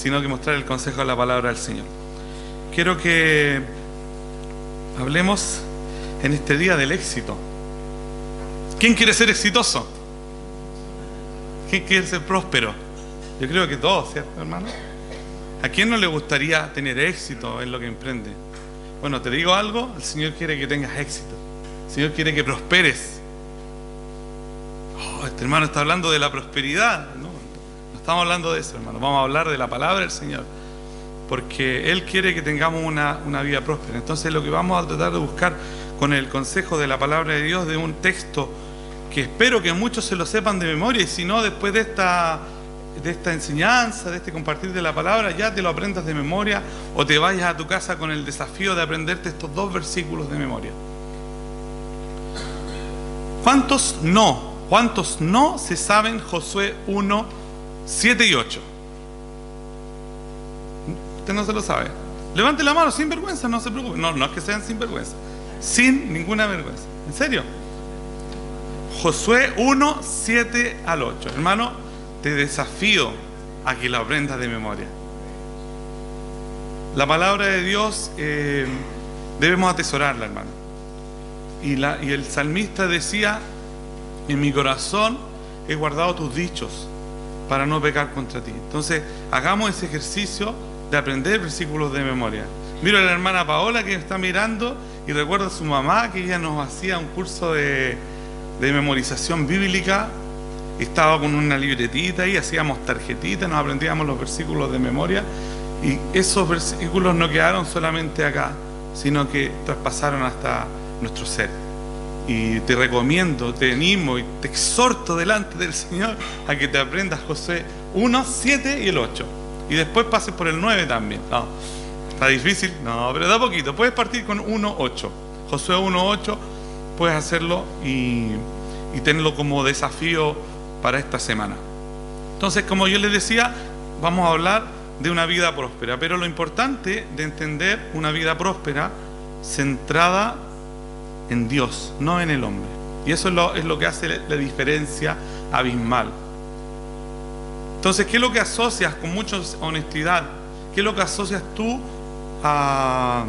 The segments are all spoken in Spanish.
sino que mostrar el consejo de la palabra del Señor. Quiero que hablemos en este día del éxito. ¿Quién quiere ser exitoso? ¿Quién quiere ser próspero? Yo creo que todos, ¿cierto, hermano? ¿A quién no le gustaría tener éxito en lo que emprende? Bueno, te digo algo, el Señor quiere que tengas éxito. El Señor quiere que prosperes. Oh, este hermano está hablando de la prosperidad. No estamos hablando de eso, hermano. Vamos a hablar de la palabra del Señor. Porque Él quiere que tengamos una vida próspera. Entonces lo que vamos a tratar de buscar con el consejo de la palabra de Dios, de un texto que espero que muchos se lo sepan de memoria, y si no, después de esta enseñanza, de este compartir de la palabra, ya te lo aprendas de memoria, o te vayas a tu casa con el desafío de aprenderte estos 2 versículos de memoria. ¿Cuántos no se saben Josué 1, 7 y 8? Usted no se lo sabe. Levante la mano, sin vergüenza, no se preocupe. No es que sean sin vergüenza, sin ninguna vergüenza. ¿En serio? Josué 1, 7 al 8. Hermano, te desafío a que lo aprendas de memoria. La palabra de Dios debemos atesorarla, hermano. Y el salmista decía: en mi corazón he guardado tus dichos para no pecar contra ti. Entonces, hagamos ese ejercicio de aprender versículos de memoria. Miro a la hermana Paola que está mirando y recuerda a su mamá que ella nos hacía un curso de memorización bíblica. Estaba con una libretita y hacíamos tarjetitas, nos aprendíamos los versículos de memoria, y esos versículos no quedaron solamente acá, sino que traspasaron hasta nuestro ser. Y te recomiendo, te animo y te exhorto delante del Señor a que te aprendas Josué 1, 7 y el 8. Y después pases por el 9 también. No, está difícil, no, pero da poquito. Puedes partir con 1, 8. Josué 1, 8, puedes hacerlo y tenerlo como desafío para esta semana. Entonces, como yo les decía, vamos a hablar de una vida próspera, pero lo importante de entender una vida próspera centrada en Dios, no en el hombre. Y eso es lo que hace la diferencia abismal. Entonces, ¿qué es lo que asocias con mucha honestidad? ¿Qué es lo que asocias tú a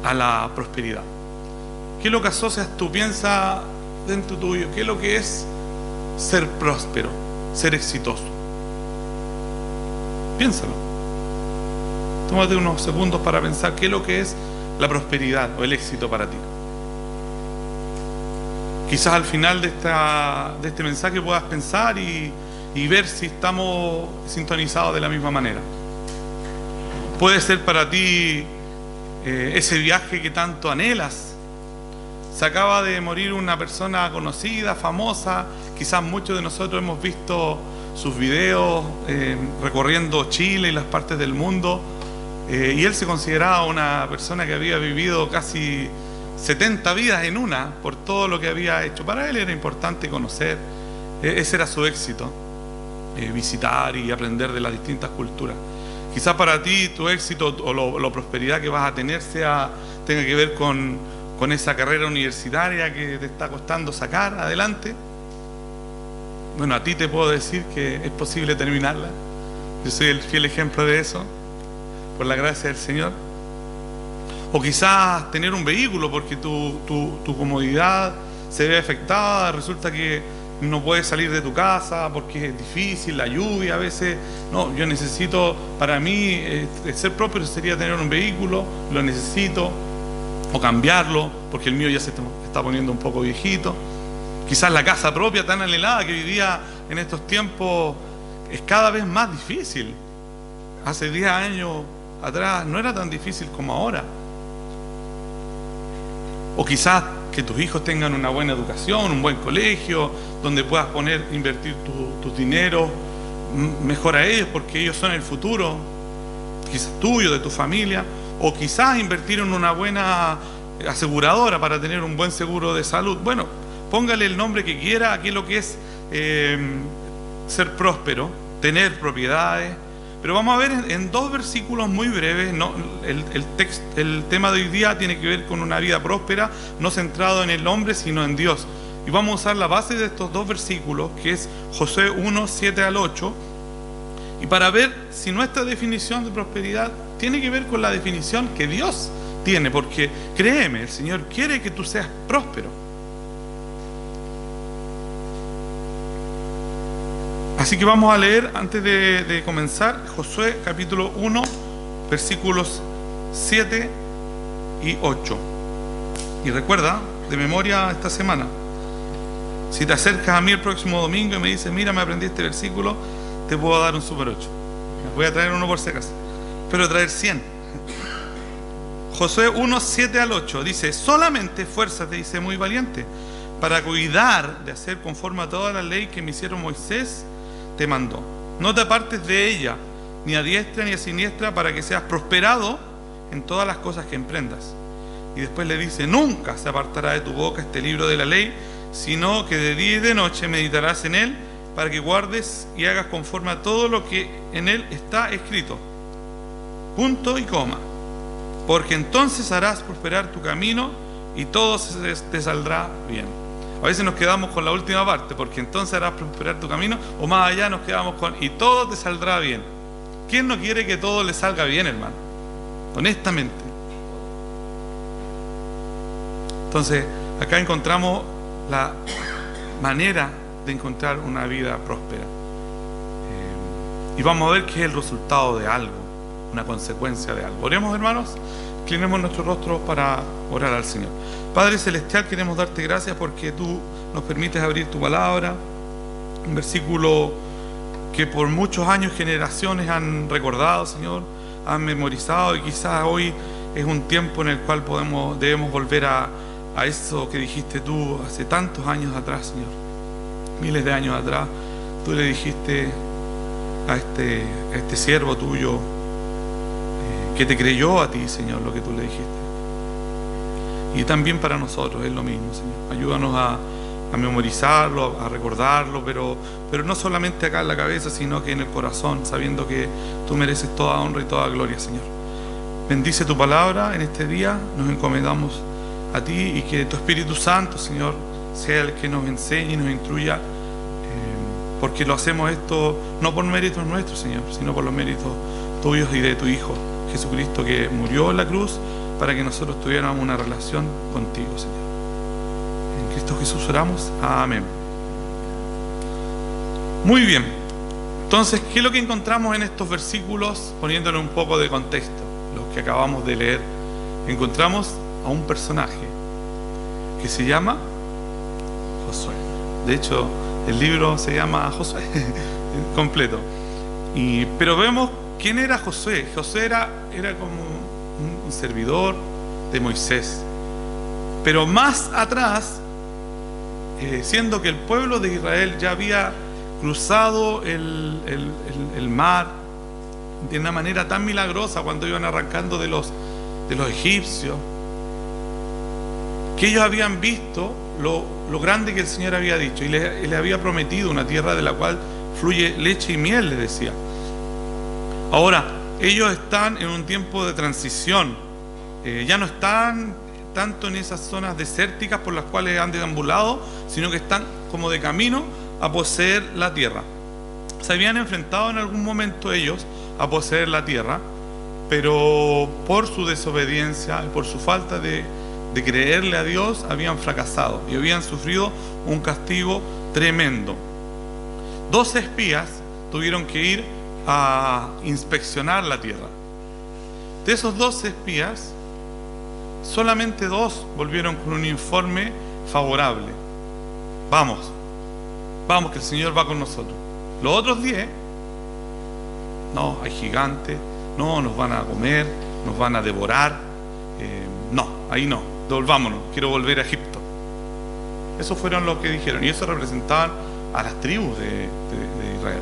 la prosperidad? ¿Qué es lo que asocias tú? Piensa dentro tuyo, ¿qué es lo que es ser próspero, ser exitoso? Piénsalo. Tómate unos segundos para pensar qué es lo que es la prosperidad o el éxito para ti. Quizás al final de este mensaje puedas pensar y ver si estamos sintonizados de la misma manera. Puede ser para ti ese viaje que tanto anhelas. Se acaba de morir una persona conocida, famosa. Quizás muchos de nosotros hemos visto sus videos recorriendo Chile y las partes del mundo. Y él se consideraba una persona que había vivido casi 70 vidas en una, por todo lo que había hecho. Para él era importante conocer. Ese era su éxito, visitar y aprender de las distintas culturas. Quizás para ti tu éxito o la prosperidad que vas a tener tenga que ver con esa carrera universitaria que te está costando sacar adelante. Bueno, a ti te puedo decir que es posible terminarla. Yo soy el fiel ejemplo de eso, por la gracia del Señor. O quizás tener un vehículo porque tu comodidad se ve afectada. Resulta que no puedes salir de tu casa porque es difícil, la lluvia a veces. No, yo necesito, para mí, ser próspero sería tener un vehículo, lo necesito. O cambiarlo, porque el mío ya se está poniendo un poco viejito. Quizás la casa propia tan anhelada que vivía en estos tiempos es cada vez más difícil. Hace 10 años atrás no era tan difícil como ahora. O quizás que tus hijos tengan una buena educación, un buen colegio, donde puedas invertir tu dinero mejor a ellos, porque ellos son el futuro, quizás tuyo, de tu familia. O quizás invertir en una buena aseguradora para tener un buen seguro de salud. Bueno, póngale el nombre que quiera. Aquí lo que es ser próspero, tener propiedades. Pero vamos a ver en 2 versículos muy breves. El tema de hoy día tiene que ver con una vida próspera, no centrado en el hombre, sino en Dios. Y vamos a usar la base de estos 2 versículos, que es Josué 1, 7 al 8. Y para ver si nuestra definición de prosperidad tiene que ver con la definición que Dios tiene, porque créeme, el Señor quiere que tú seas próspero. Así que vamos a leer, antes de comenzar, Josué capítulo 1, versículos 7 y 8. Y recuerda, de memoria esta semana, si te acercas a mí el próximo domingo y me dices, mira, me aprendí este versículo, te puedo dar un super 8. Voy a traer uno por si acaso, pero traer 100. Josué 1, 7 al 8 dice, solamente esfuérzate y sé muy valiente para cuidar de hacer conforme a toda la ley que me hicieron Moisés te mandó. No te apartes de ella, ni a diestra ni a siniestra, para que seas prosperado en todas las cosas que emprendas. Y después le dice, nunca se apartará de tu boca este libro de la ley, sino que de día y de noche meditarás en él, para que guardes y hagas conforme a todo lo que en él está escrito. Punto y coma. Porque entonces harás prosperar tu camino y todo te saldrá bien. A veces nos quedamos con la última parte, porque entonces harás prosperar tu camino, o más allá nos quedamos con y todo te saldrá bien. ¿Quién no quiere que todo le salga bien, hermano? Honestamente. Entonces, acá encontramos la manera de encontrar una vida próspera. Y vamos a ver qué es el resultado de algo, una consecuencia de algo. Oremos, hermanos, inclinemos nuestros rostros para orar al Señor. Padre Celestial, queremos darte gracias porque tú nos permites abrir tu palabra, un versículo que por muchos años, generaciones han recordado, Señor, han memorizado, y quizás hoy es un tiempo en el cual debemos volver a eso que dijiste tú hace tantos años atrás, Señor, miles de años atrás. Tú le dijiste a este siervo tuyo que te creyó a ti, Señor, lo que tú le dijiste. Y también para nosotros es lo mismo, Señor. Ayúdanos a memorizarlo, a recordarlo, pero no solamente acá en la cabeza, sino que en el corazón, sabiendo que tú mereces toda honra y toda gloria, Señor. Bendice tu palabra en este día, nos encomendamos a ti, y que tu Espíritu Santo, Señor, sea el que nos enseñe y nos instruya, porque lo hacemos esto no por méritos nuestros, Señor, sino por los méritos tuyos y de tu Hijo Jesucristo, que murió en la cruz para que nosotros tuviéramos una relación contigo, Señor. En Cristo Jesús oramos. Amén. Muy bien. Entonces, ¿qué es lo que encontramos en estos versículos? Poniéndole un poco de contexto, los que acabamos de leer. Encontramos a un personaje que se llama Josué. De hecho, el libro se llama Josué completo. Pero vemos quién era Josué. Josué era como un servidor de Moisés. Pero más atrás, siendo que el pueblo de Israel ya había cruzado el mar de una manera tan milagrosa cuando iban arrancando de los egipcios, que ellos habían visto lo grande que el Señor había dicho, y le había prometido una tierra de la cual fluye leche y miel, le decía. Ahora, ellos están en un tiempo de transición, ya no están tanto en esas zonas desérticas por las cuales han deambulado, sino que están como de camino a poseer la tierra. Se habían enfrentado en algún momento ellos a poseer la tierra, pero por su desobediencia y por su falta de creerle a Dios, habían fracasado y habían sufrido un castigo tremendo. 12 espías tuvieron que ir a inspeccionar la tierra. De esos 12 espías, solamente 2 volvieron con un informe favorable. Vamos que el Señor va con nosotros. Los otros 10, no, hay gigantes, no, nos van a comer, nos van a devorar, no, ahí no, devolvámonos, quiero volver a Egipto. Esos fueron los que dijeron, y eso representaban a las tribus de Israel.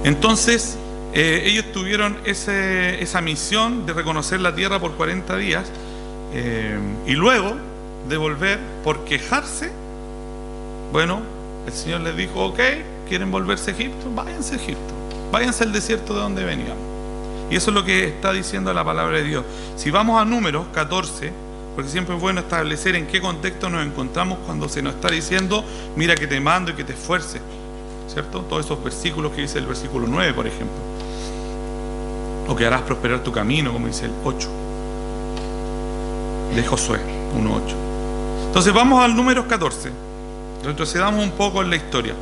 Entonces, ellos tuvieron esa misión de reconocer la tierra por 40 días, y luego de volver por quejarse. Bueno, el Señor les dijo, ok, ¿quieren volverse a Egipto? Váyanse a Egipto, váyanse al desierto de donde venían. Y eso es lo que está diciendo la palabra de Dios. Si vamos a Números 14, porque siempre es bueno establecer en qué contexto nos encontramos cuando se nos está diciendo, mira que te mando y que te esfuerces. ¿cierto? Todos esos versículos que dice el versículo 9, por ejemplo. O que harás prosperar tu camino, como dice el 8 de Josué 1:8. Entonces vamos al Números 14. Retrocedamos un poco en la historia.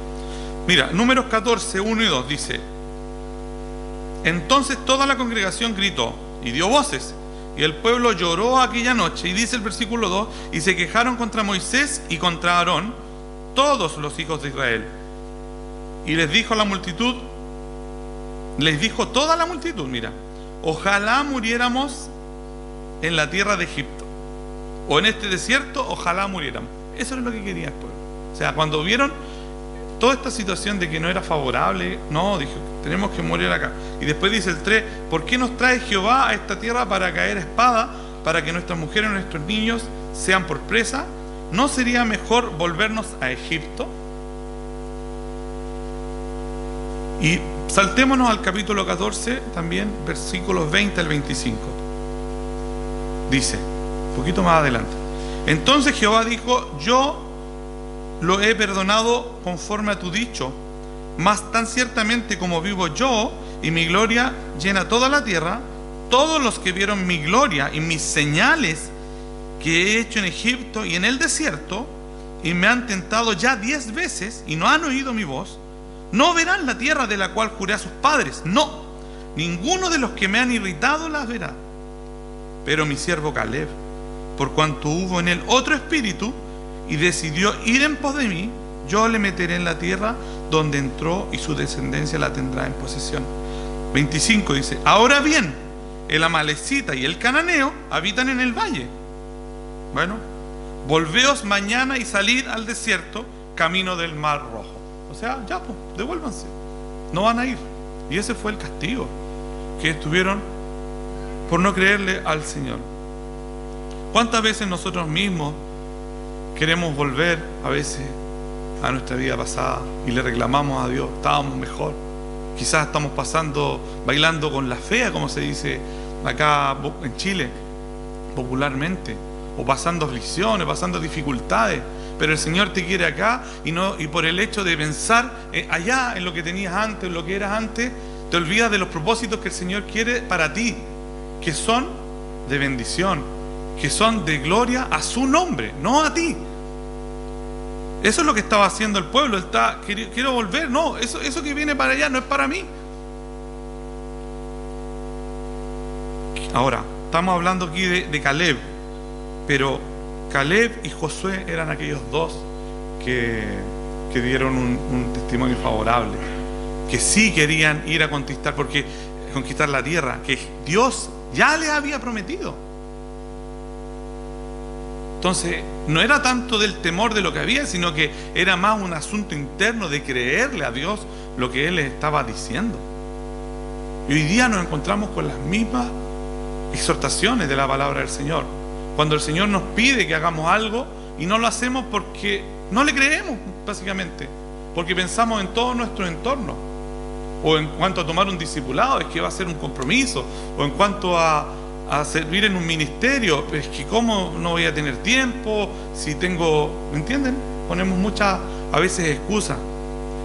Mira, Números 14, 1 y 2 dice: entonces toda la congregación gritó y dio voces, y el pueblo lloró aquella noche. Y dice el versículo 2: y se quejaron contra Moisés y contra Aarón todos los hijos de Israel. Y les dijo la multitud, les dijo toda la multitud, mira, ojalá muriéramos en la tierra de Egipto, o en este desierto, ojalá muriéramos. Eso es lo que quería el pueblo. O sea, cuando vieron toda esta situación de que no era favorable, no, dijo, tenemos que morir acá. Y después dice el 3: ¿por qué nos trae Jehová a esta tierra para caer a espada, para que nuestras mujeres y nuestros niños sean por presa? ¿No sería mejor volvernos a Egipto? Y saltémonos al capítulo 14, también versículos 20 al 25. Dice, un poquito más adelante: entonces Jehová dijo, yo lo he perdonado conforme a tu dicho, mas tan ciertamente como vivo yo y mi gloria llena toda la tierra, todos los que vieron mi gloria y mis señales que he hecho en Egipto y en el desierto, y me han tentado ya 10 veces y no han oído mi voz, no verán la tierra de la cual juré a sus padres. No, ninguno de los que me han irritado las verá. Pero mi siervo Caleb, por cuanto hubo en él otro espíritu y decidió ir en pos de mí, yo le meteré en la tierra donde entró, y su descendencia la tendrá en posesión. 25 dice: ahora bien, el amalecita y el cananeo habitan en el valle. Bueno, volveos mañana y salid al desierto, camino del mar rojo. O sea, ya pues, devuélvanse, no van a ir. Y ese fue el castigo que estuvieron por no creerle al Señor. ¿Cuántas veces nosotros mismos queremos volver a veces a nuestra vida pasada y le reclamamos a Dios? Estábamos mejor, quizás estamos pasando, bailando con la fea, como se dice acá en Chile popularmente, o pasando aflicciones, pasando dificultades, pero el Señor te quiere acá, y por el hecho de pensar allá en lo que tenías antes, en lo que eras antes, te olvidas de los propósitos que el Señor quiere para ti, que son de bendición, que son de gloria a su nombre, no a ti. Eso es lo que estaba haciendo el pueblo. Quiero volver. No, eso que viene para allá no es para mí. Ahora, estamos hablando aquí de Caleb, pero Caleb y Josué eran aquellos dos que dieron un testimonio favorable, que sí querían ir a conquistar la tierra que Dios ya les había prometido. Entonces, no era tanto del temor de lo que había, sino que era más un asunto interno de creerle a Dios lo que Él les estaba diciendo. Y hoy día nos encontramos con las mismas exhortaciones de la palabra del Señor. Cuando el Señor nos pide que hagamos algo y no lo hacemos porque no le creemos, básicamente, porque pensamos en todo nuestro entorno, o en cuanto a tomar un discipulado, es que va a ser un compromiso, o en cuanto a servir en un ministerio, es que cómo no voy a tener tiempo, si tengo, ¿me entienden? Ponemos muchas a veces excusas,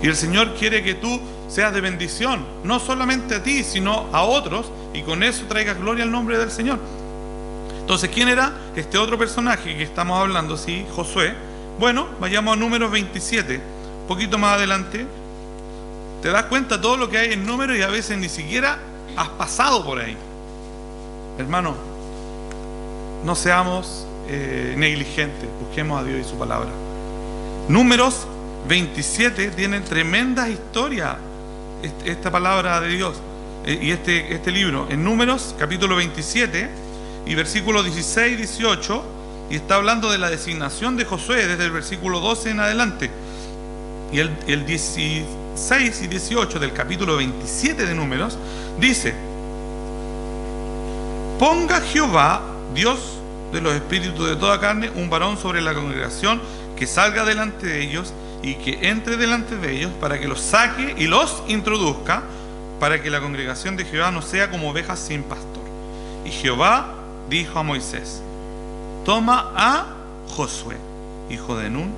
y el Señor quiere que tú seas de bendición, no solamente a ti, sino a otros, y con eso traigas gloria al nombre del Señor. Entonces, ¿quién era este otro personaje que estamos hablando? Sí, Josué. Bueno, vayamos a Números 27, un poquito más adelante. Te das cuenta todo lo que hay en Números y a veces ni siquiera has pasado por ahí. Hermano, no seamos negligentes, busquemos a Dios y su palabra. Números 27 tiene tremenda historia, esta palabra de Dios y este libro. En Números capítulo 27 y versículos 16 y 18, y está hablando de la designación de Josué desde el versículo 12 en adelante. Y el 16 y 18 del capítulo 27 de Números dice: ponga Jehová, Dios de los espíritus de toda carne, un varón sobre la congregación, que salga delante de ellos y que entre delante de ellos, para que los saque y los introduzca, para que la congregación de Jehová no sea como ovejas sin pastor. Y Jehová dijo a Moisés: toma a Josué, hijo de Nun,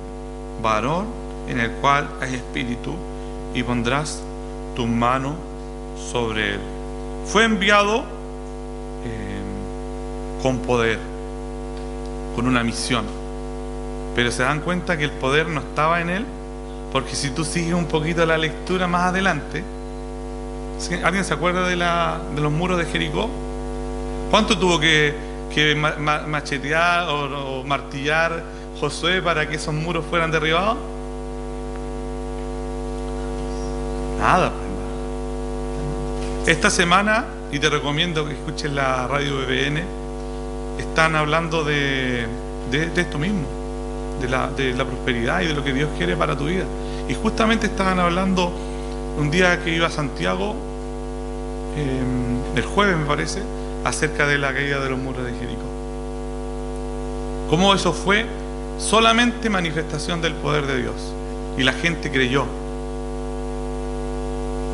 varón en el cual hay espíritu, y pondrás tu mano sobre él. Fue enviado con poder, con una misión. Pero se dan cuenta que el poder no estaba en él, porque si tú sigues un poquito la lectura más adelante, ¿alguien se acuerda de los muros de Jericó? ¿Cuánto tuvo que machetear o martillar Josué para que esos muros fueran derribados? Nada. Esta semana, y te recomiendo que escuches la radio BBN, están hablando de esto mismo, de la prosperidad y de lo que Dios quiere para tu vida. Y justamente estaban hablando un día que iba a Santiago, el jueves me parece, acerca de la caída de los muros de Jericó. Cómo eso fue solamente manifestación del poder de Dios. Y la gente creyó.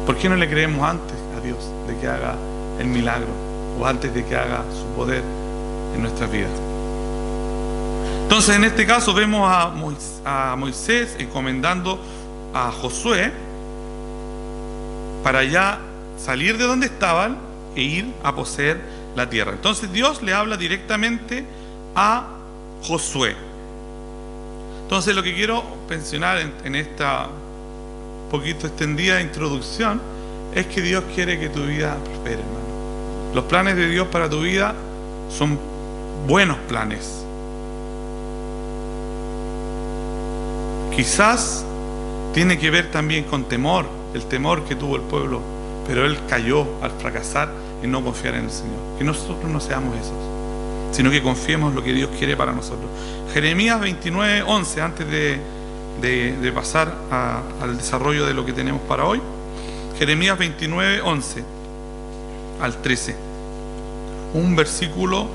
¿Por qué no le creemos antes a Dios de que haga el milagro? O antes de que haga su poder en nuestras vidas. Entonces en este caso vemos a Moisés encomendando a Josué para ya salir de donde estaban e ir a poseer la tierra. Entonces Dios le habla directamente a Josué. Entonces lo que quiero mencionar en esta poquito extendida introducción es que Dios quiere que tu vida prospere, hermano. Los planes de Dios para tu vida son buenos planes. Quizás tiene que ver también con temor, el temor que tuvo el pueblo, pero él cayó al fracasar en no confiar en el Señor. Que nosotros no seamos esos, sino que confiemos en lo que Dios quiere para nosotros. Jeremías 29:11, antes de pasar al desarrollo de lo que tenemos para hoy. Jeremías 29:11 al 13. Un versículo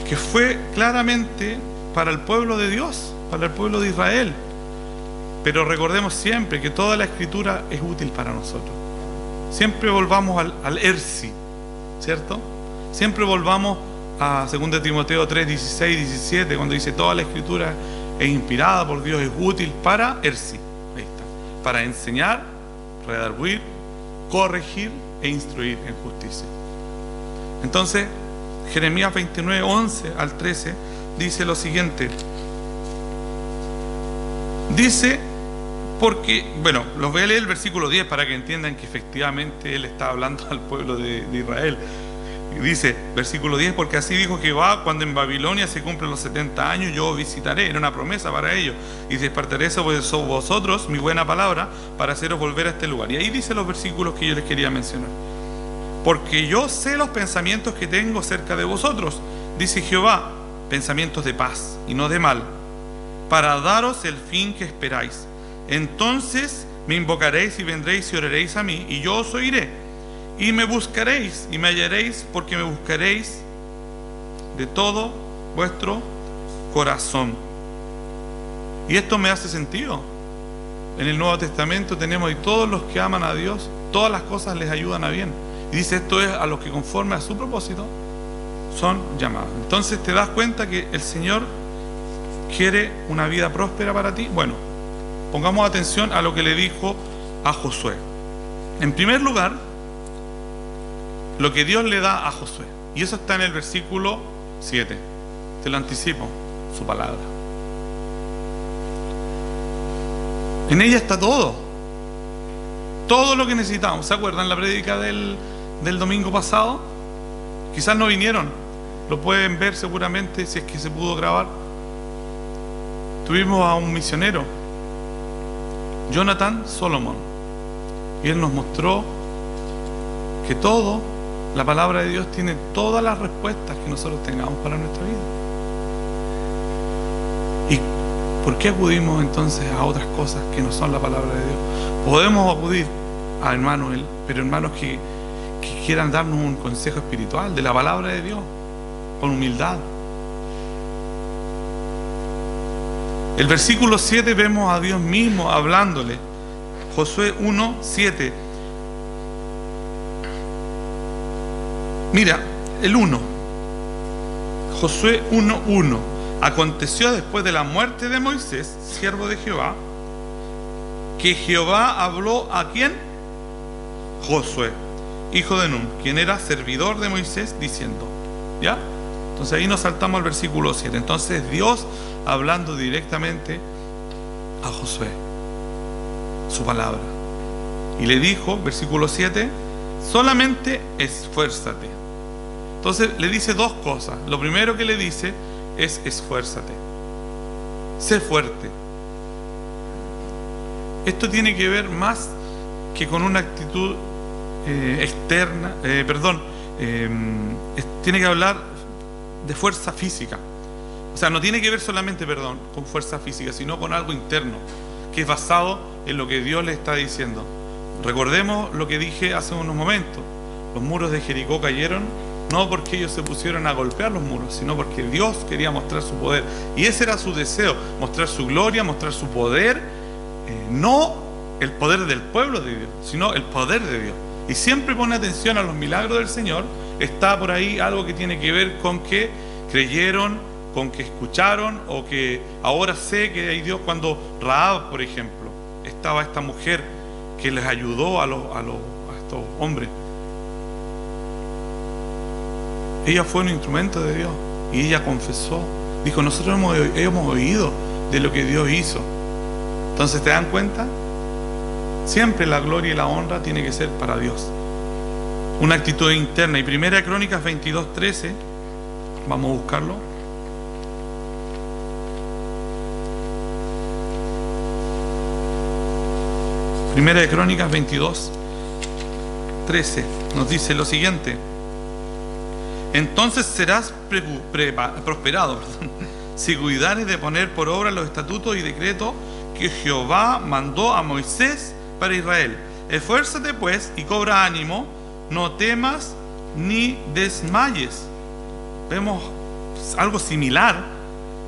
que fue claramente para el pueblo de Dios, para el pueblo de Israel. Pero recordemos siempre que toda la escritura es útil para nosotros. Siempre volvamos al Ersi, ¿cierto? Siempre volvamos a 2 Timoteo 3:16-17, cuando dice toda la escritura es inspirada por Dios, es útil para Ersi, ahí está, para enseñar, redarguir, corregir e instruir en justicia. Entonces, Jeremías 29:11 al 13 dice lo siguiente. Dice, porque, bueno, los voy a leer el versículo 10 para que entiendan que efectivamente él está hablando al pueblo de Israel. Y dice, versículo 10, porque así dijo Jehová, cuando en Babilonia se cumplen los 70 años, yo os visitaré. Era una promesa para ellos. Y despertaré sobre vosotros mi buena palabra para haceros volver a este lugar. Y ahí dice los versículos que yo les quería mencionar. Porque yo sé los pensamientos que tengo cerca de vosotros, dice Jehová, pensamientos de paz y no de mal, para daros el fin que esperáis. Entonces me invocaréis y vendréis y oraréis a mí, y yo os oiré. Y me buscaréis y me hallaréis, porque me buscaréis de todo vuestro corazón. Y esto me hace sentido. En el Nuevo Testamento tenemos, y todos los que aman a Dios, todas las cosas les ayudan a bien. Y dice, esto es a los que conforme a su propósito son llamados. Entonces te das cuenta que el Señor quiere una vida próspera para ti. Bueno, pongamos atención a lo que le dijo a Josué. En primer lugar, lo que Dios le da a Josué, y eso está en el versículo 7, te lo anticipo, su palabra. En ella está todo lo que necesitamos. ¿Se acuerdan la prédica del domingo pasado? Quizás no vinieron, lo pueden ver seguramente si es que se pudo grabar. Tuvimos a un misionero, Jonathan Solomon, y él nos mostró que la palabra de Dios tiene todas las respuestas que nosotros tengamos para nuestra vida. ¿Y por qué acudimos entonces a otras cosas que no son la palabra de Dios? Podemos acudir a hermanos, pero hermanos que quieran darnos un consejo espiritual de la palabra de Dios, con humildad. El versículo 7 vemos a Dios mismo hablándole. Josué 1:7. Mira, el 1. Josué 1:1. Aconteció después de la muerte de Moisés, siervo de Jehová, que Jehová habló ¿a quién? Josué, hijo de Nun, quien era servidor de Moisés, diciendo, ¿ya? Entonces ahí nos saltamos al versículo 7. Entonces Dios hablando directamente a Josué, su palabra. Y le dijo, versículo 7, solamente esfuérzate. Entonces le dice dos cosas. Lo primero que le dice es esfuérzate. Sé fuerte. Esto tiene que ver más que con una actitud externa, tiene que hablar de fuerza física. O sea, no tiene que ver solamente, con fuerza física, sino con algo interno, que es basado en lo que Dios le está diciendo. Recordemos lo que dije hace unos momentos. Los muros de Jericó cayeron no porque ellos se pusieron a golpear los muros, sino porque Dios quería mostrar su poder. Y ese era su deseo, mostrar su gloria, mostrar su poder, no el poder del pueblo de Dios, sino el poder de Dios. Y siempre pone atención a los milagros del Señor. Está por ahí algo que tiene que ver con que creyeron, con que escucharon, o que ahora sé que hay Dios. Cuando Rahab, por ejemplo, estaba esta mujer que les ayudó a estos hombres, ella fue un instrumento de Dios y ella confesó, dijo, nosotros hemos oído de lo que Dios hizo. Entonces, ¿te dan cuenta? Siempre la gloria y la honra tiene que ser para Dios. Una actitud interna. Y Primera Crónicas 22:13, vamos a buscarlo. Primera de Crónicas 22:13 nos dice lo siguiente: entonces serás prosperado si cuidares de poner por obra los estatutos y decretos que Jehová mandó a Moisés para Israel. Esfuérzate pues y cobra ánimo, no temas ni desmayes. Vemos algo similar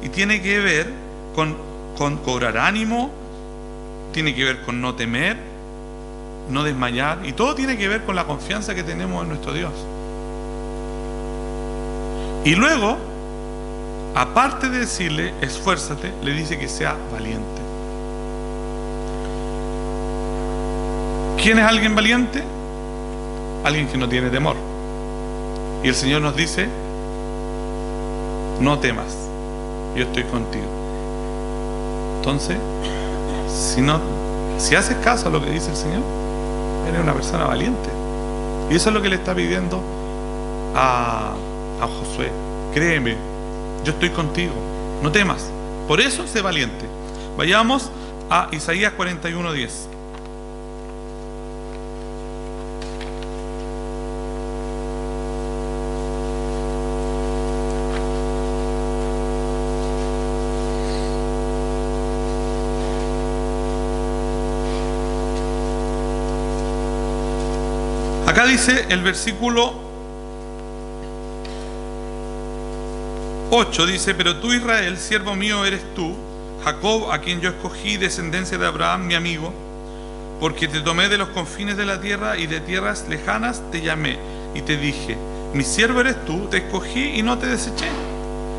y tiene que ver con cobrar ánimo, tiene que ver con no temer, no desmayar, y todo tiene que ver con la confianza que tenemos en nuestro Dios. Y luego, aparte de decirle esfuérzate, le dice que sea valiente. ¿Quién es alguien valiente? Alguien que no tiene temor. Y el Señor nos dice, no temas, yo estoy contigo. Entonces, si haces caso a lo que dice el Señor, eres una persona valiente. Y eso es lo que le está pidiendo a Josué. Créeme, yo estoy contigo, no temas. Por eso sé valiente. Vayamos a Isaías 41:10. Acá dice el versículo 8, dice, pero tú, Israel, siervo mío eres tú, Jacob, a quien yo escogí, descendencia de Abraham, mi amigo, porque te tomé de los confines de la tierra y de tierras lejanas te llamé y te dije, mi siervo eres tú, te escogí y no te deseché.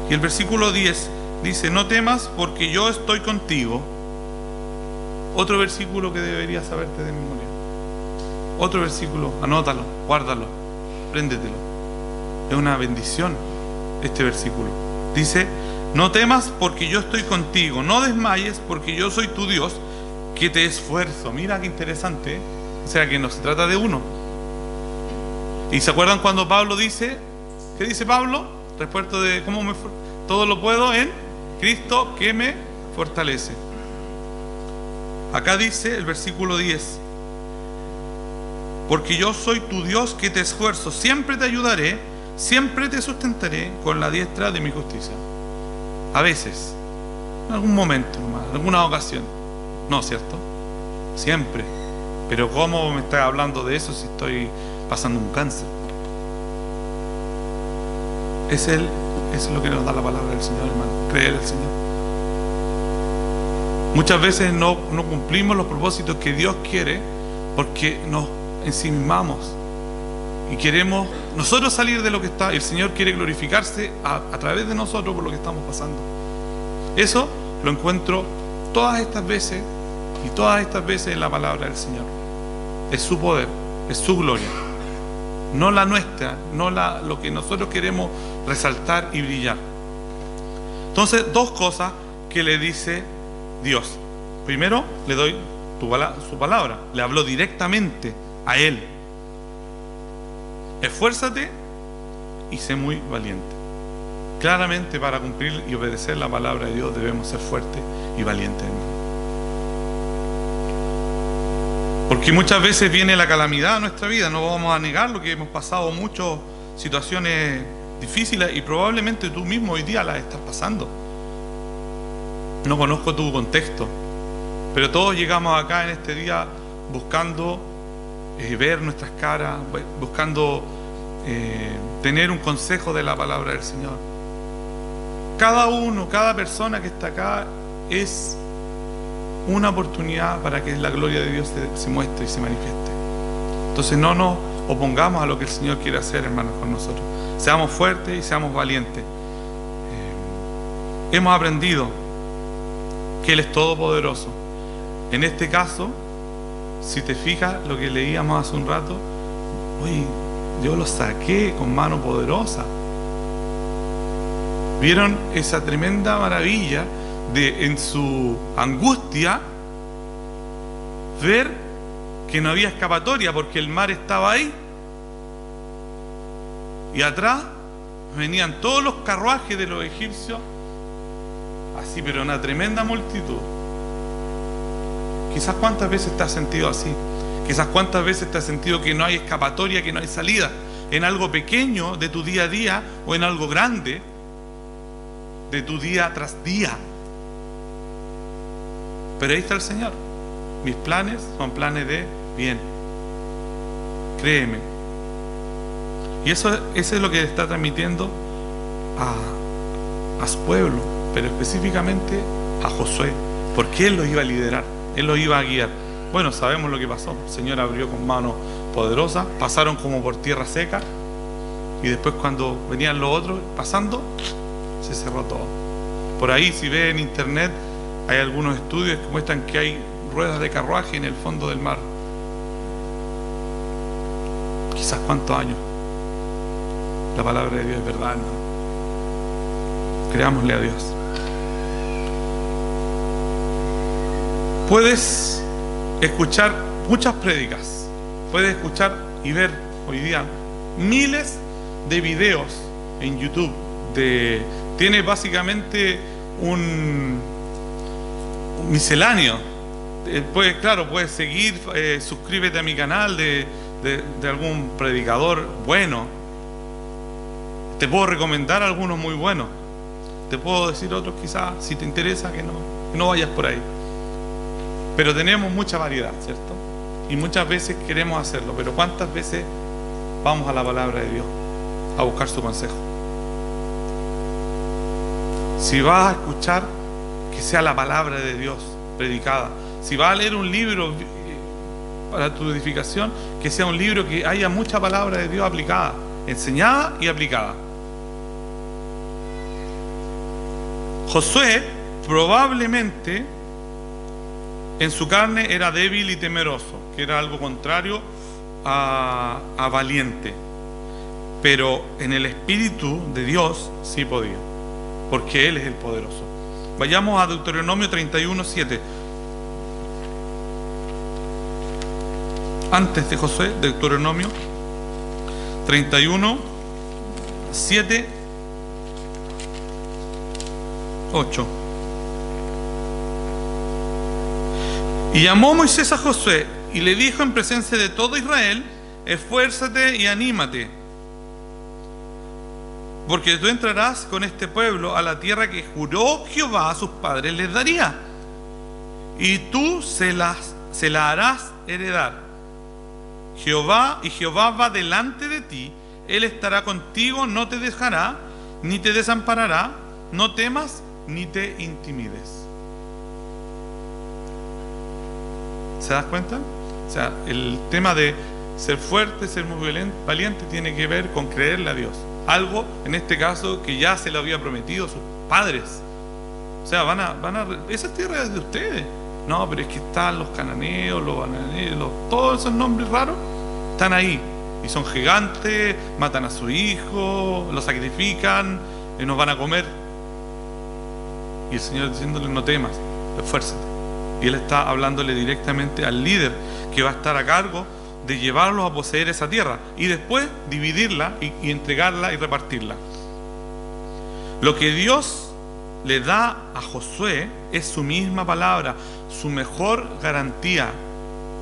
Y el versículo 10 dice, no temas porque yo estoy contigo. Otro versículo que deberías saberte de memoria. Otro versículo, anótalo, guárdalo, préndetelo. Es una bendición este versículo. Dice, no temas porque yo estoy contigo, no desmayes porque yo soy tu Dios, que te esfuerzo. Mira qué interesante, ¿eh? O sea que no se trata de uno. ¿Y se acuerdan cuando Pablo dice, qué dice Pablo? Respecto de cómo todo lo puedo en Cristo que me fortalece. Acá dice el versículo 10, porque yo soy tu Dios que te esfuerzo, siempre te ayudaré, siempre te sustentaré con la diestra de mi justicia. A veces, en algún momento nomás, en alguna ocasión. No, ¿cierto? Siempre. Pero ¿cómo me está hablando de eso si estoy pasando un cáncer? Es lo que nos da la palabra del Señor, hermano. Creer al Señor. Muchas veces no cumplimos los propósitos que Dios quiere porque nos ensimismamos y queremos nosotros salir de lo que está. El Señor quiere glorificarse a través de nosotros por lo que estamos pasando. Eso lo encuentro todas estas veces Y todas estas veces es la palabra del Señor. Es su poder, es su gloria. No la nuestra, no lo que nosotros queremos resaltar y brillar. Entonces, dos cosas que le dice Dios. Primero, le doy su palabra. Le habló directamente a él. Esfuérzate y sé muy valiente. Claramente, para cumplir y obedecer la palabra de Dios debemos ser fuertes y valientes, hermano. Porque muchas veces viene la calamidad a nuestra vida. No vamos a negar lo que hemos pasado, muchas situaciones difíciles, y probablemente tú mismo hoy día las estás pasando. No conozco tu contexto, pero todos llegamos acá en este día buscando ver nuestras caras, buscando tener un consejo de la palabra del Señor. Cada persona que está acá es una oportunidad para que la gloria de Dios se muestre y se manifieste. Entonces no nos opongamos a lo que el Señor quiere hacer, hermanos, con nosotros. Seamos fuertes y seamos valientes. Hemos aprendido que Él es todopoderoso. En este caso, si te fijas lo que leíamos hace un rato, uy, yo lo saqué con mano poderosa. ¿Vieron esa tremenda maravilla de, en su angustia, ver que no había escapatoria porque el mar estaba ahí? Y atrás venían todos los carruajes de los egipcios, así, pero una tremenda multitud. Quizás cuántas veces te has sentido así. Quizás cuántas veces te has sentido que no hay escapatoria, que no hay salida, en algo pequeño de tu día a día o en algo grande de tu día tras día. Pero ahí está el Señor. Mis planes son planes de bien. Créeme. Y eso es lo que está transmitiendo a su pueblo, pero específicamente a Josué, porque Él los iba a liderar, Él los iba a guiar. Bueno, sabemos lo que pasó. El Señor abrió con mano poderosa, pasaron como por tierra seca, y después cuando venían los otros pasando, se cerró todo. Por ahí, si ves en internet, hay algunos estudios que muestran que hay ruedas de carruaje en el fondo del mar. Quizás cuántos años. La palabra de Dios es verdad, hermano. Creámosle a Dios. Puedes escuchar muchas prédicas, puedes escuchar y ver hoy día miles de videos en YouTube. Tiene básicamente un misceláneo. Puedes seguir, suscríbete a mi canal de algún predicador bueno. Te puedo recomendar algunos muy buenos. Te puedo decir otros quizás, si te interesa, que no vayas por ahí. Pero tenemos mucha variedad, ¿cierto? Y muchas veces queremos hacerlo, pero ¿cuántas veces vamos a la palabra de Dios a buscar su consejo? Si vas a escuchar, que sea la palabra de Dios predicada. Si vas a leer un libro para tu edificación, que sea un libro que haya mucha palabra de Dios aplicada, enseñada y aplicada. Josué probablemente en su carne era débil y temeroso, que era algo contrario a valiente, pero en el Espíritu de Dios sí podía, porque Él es el poderoso. Vayamos a Deuteronomio 31:7. Antes de Josué, Deuteronomio 31:7, 8. Y llamó Moisés a Josué y le dijo en presencia de todo Israel: esfuérzate y anímate, porque tú entrarás con este pueblo a la tierra que juró Jehová a sus padres les daría, y tú se la harás heredar. Jehová va delante de ti, Él estará contigo, no te dejará, ni te desamparará, no temas ni te intimides. ¿Se das cuenta? O sea, el tema de ser fuerte, ser muy valiente, tiene que ver con creerle a Dios. Algo, en este caso, que ya se lo había prometido a sus padres. O sea, esa tierra es de ustedes. No, pero es que están los cananeos, los ananeos, todos esos nombres raros están ahí. Y son gigantes, matan a su hijo, lo sacrifican, y nos van a comer. Y el Señor diciéndole: no temas, esfuérzate. Y Él está hablándole directamente al líder que va a estar a cargo de llevarlos a poseer esa tierra y después dividirla y entregarla y repartirla. Lo que Dios le da a Josué es su misma palabra, su mejor garantía.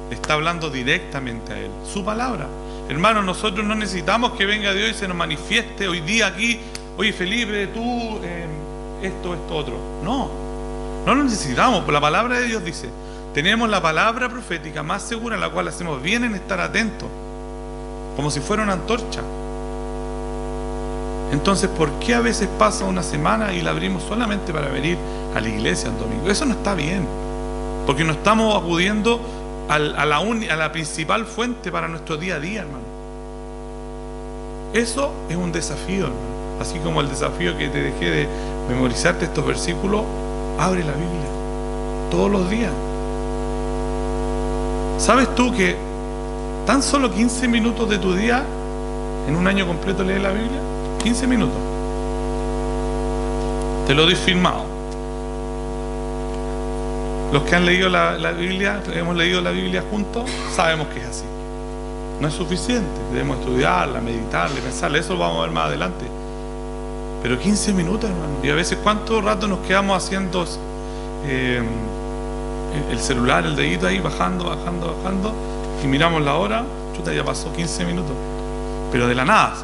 Le está hablando directamente a él, su palabra. Hermanos, nosotros no necesitamos que venga Dios y se nos manifieste hoy día aquí: oye Felipe, tú esto, otro. No lo necesitamos. La palabra de Dios dice: tenemos la palabra profética más segura, en la cual hacemos bien en estar atentos, como si fuera una antorcha. Entonces, ¿por qué a veces pasa una semana y la abrimos solamente para venir a la iglesia el domingo? Eso no está bien, porque no estamos acudiendo a la principal fuente para nuestro día a día, hermano. Eso es un desafío, hermano. Así como el desafío que te dejé de memorizarte estos versículos, abre la Biblia todos los días. ¿Sabes tú que tan solo 15 minutos de tu día en un año completo lees la Biblia? 15 minutos. Te lo doy firmado. Los que han leído la Biblia, hemos leído la Biblia juntos, sabemos que es así. No es suficiente. Debemos estudiarla, meditarla, pensarla. Eso lo vamos a ver más adelante. Pero 15 minutos, hermano. Y a veces, ¿cuánto rato nos quedamos haciendo el celular, el dedito ahí, bajando, y miramos la hora? Chuta, ya pasó 15 minutos. Pero de la nada.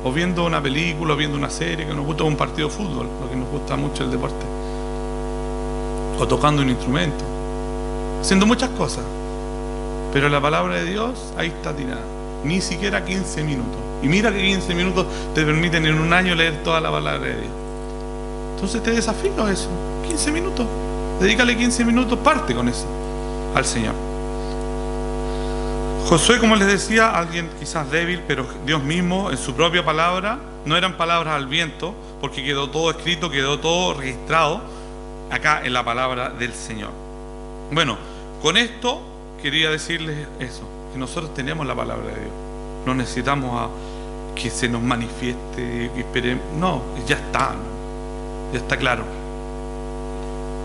O viendo una película, o viendo una serie que nos gusta, un partido de fútbol, lo que nos gusta mucho el deporte. O tocando un instrumento. Haciendo muchas cosas. Pero la palabra de Dios ahí está tirada. Ni siquiera 15 minutos. Y mira que 15 minutos te permiten en un año leer toda la palabra de Dios. Entonces te desafío a eso. 15 minutos. Dedícale 15 minutos, parte con eso al Señor. Josué, como les decía, alguien quizás débil, pero Dios mismo en su propia palabra, no eran palabras al viento, porque quedó todo escrito, quedó todo registrado acá en la palabra del Señor. Bueno, con esto quería decirles eso, que nosotros tenemos la palabra de Dios. No necesitamos a que se nos manifieste, que esperemos. No, ya está, ya está claro.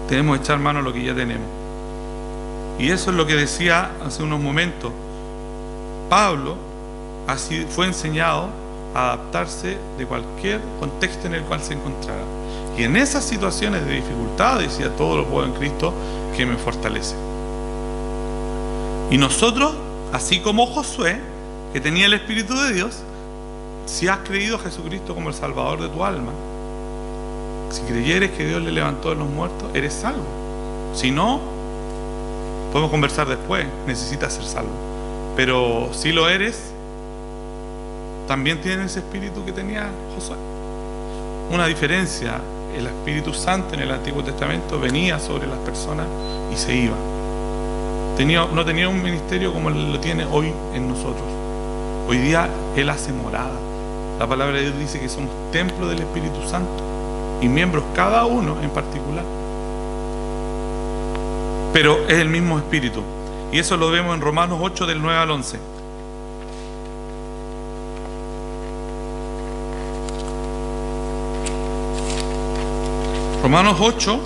Tenemos que echar mano a lo que ya tenemos. Y eso es lo que decía hace unos momentos. Pablo así fue enseñado a adaptarse de cualquier contexto en el cual se encontrara. Y en esas situaciones de dificultad decía: todo lo puedo en Cristo que me fortalece. Y nosotros, así como Josué, que tenía el Espíritu de Dios, si has creído a Jesucristo como el Salvador de tu alma, si creyeres que Dios le levantó de los muertos, eres salvo. Si no, podemos conversar después, necesitas ser salvo. Pero si lo eres, también tienes ese espíritu que tenía Josué. Una diferencia: el Espíritu Santo en el Antiguo Testamento venía sobre las personas y se iba. No tenía un ministerio como lo tiene hoy en nosotros. Hoy día Él hace morada. La palabra de Dios dice que somos templo del Espíritu Santo y miembros cada uno en particular. Pero es el mismo Espíritu. Y eso lo vemos en Romanos 8, del 9 al 11. Romanos 8,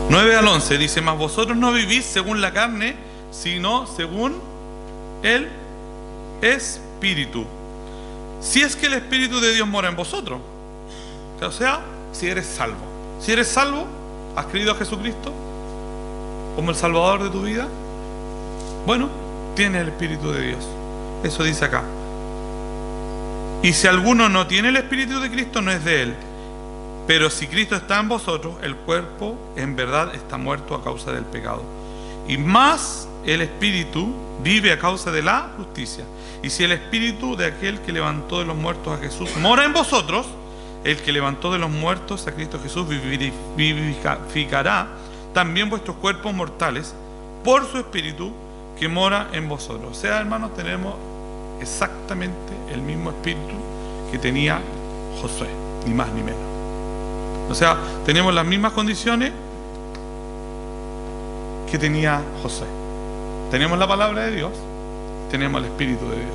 9 al 11 dice: mas vosotros no vivís según la carne, sino según el Espíritu. Si es que el Espíritu de Dios mora en vosotros. O sea, si eres salvo. Si eres salvo, has creído a Jesucristo como el Salvador de tu vida, bueno, tienes el Espíritu de Dios. Eso dice acá. Y si alguno no tiene el Espíritu de Cristo, no es de él. Pero si Cristo está en vosotros, el cuerpo en verdad está muerto a causa del pecado, y más el Espíritu vive a causa de la justicia. Y si el Espíritu de aquel que levantó de los muertos a Jesús mora en vosotros, el que levantó de los muertos a Cristo Jesús vivificará también vuestros cuerpos mortales por su Espíritu que mora en vosotros. O sea, hermanos, tenemos exactamente el mismo Espíritu que tenía Josué, ni más ni menos. O sea, tenemos las mismas condiciones que tenía Josué. Tenemos la palabra de Dios, tenemos el Espíritu de Dios.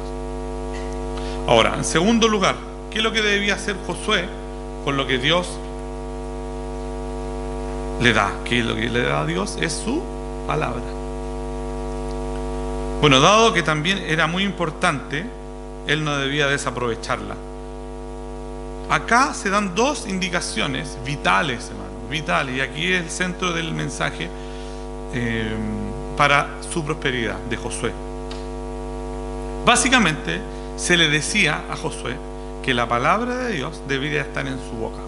Ahora, en segundo lugar, ¿qué es lo que debía hacer Josué con lo que Dios le da? ¿Qué es lo que le da a Dios? Es su palabra. Bueno, dado que también era muy importante, él no debía desaprovecharla. Acá se dan dos indicaciones vitales, hermano, vitales, y aquí es el centro del mensaje para su prosperidad de Josué. Básicamente se le decía a Josué que la palabra de Dios debería estar en su boca,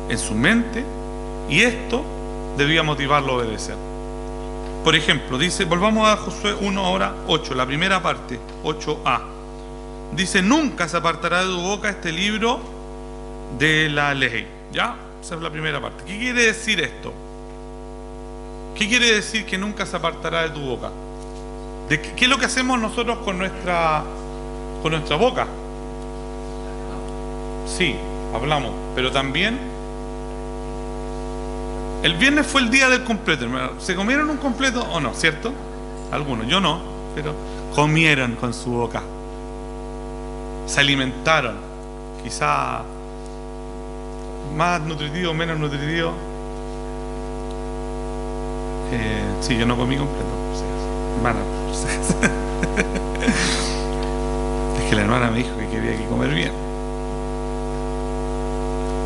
en su mente, y esto debía motivarlo a obedecer. Por ejemplo, dice, volvamos a Josué 1 ahora, 8, la primera parte, 8a. Dice, nunca se apartará de tu boca este libro de la ley. ¿Ya? Esa es la primera parte. ¿Qué quiere decir esto? ¿Qué quiere decir que nunca se apartará de tu boca? ¿Qué es lo que hacemos nosotros con nuestra boca? Sí, hablamos, pero también el viernes fue el día del completo. ¿Se comieron un completo o no? ¿Cierto? Algunos, yo no, pero comieron con su boca. Se alimentaron, quizá más nutritivo, menos nutritivo. Sí, yo no comí completo. Hermana, es que la hermana me dijo que quería que comer bien.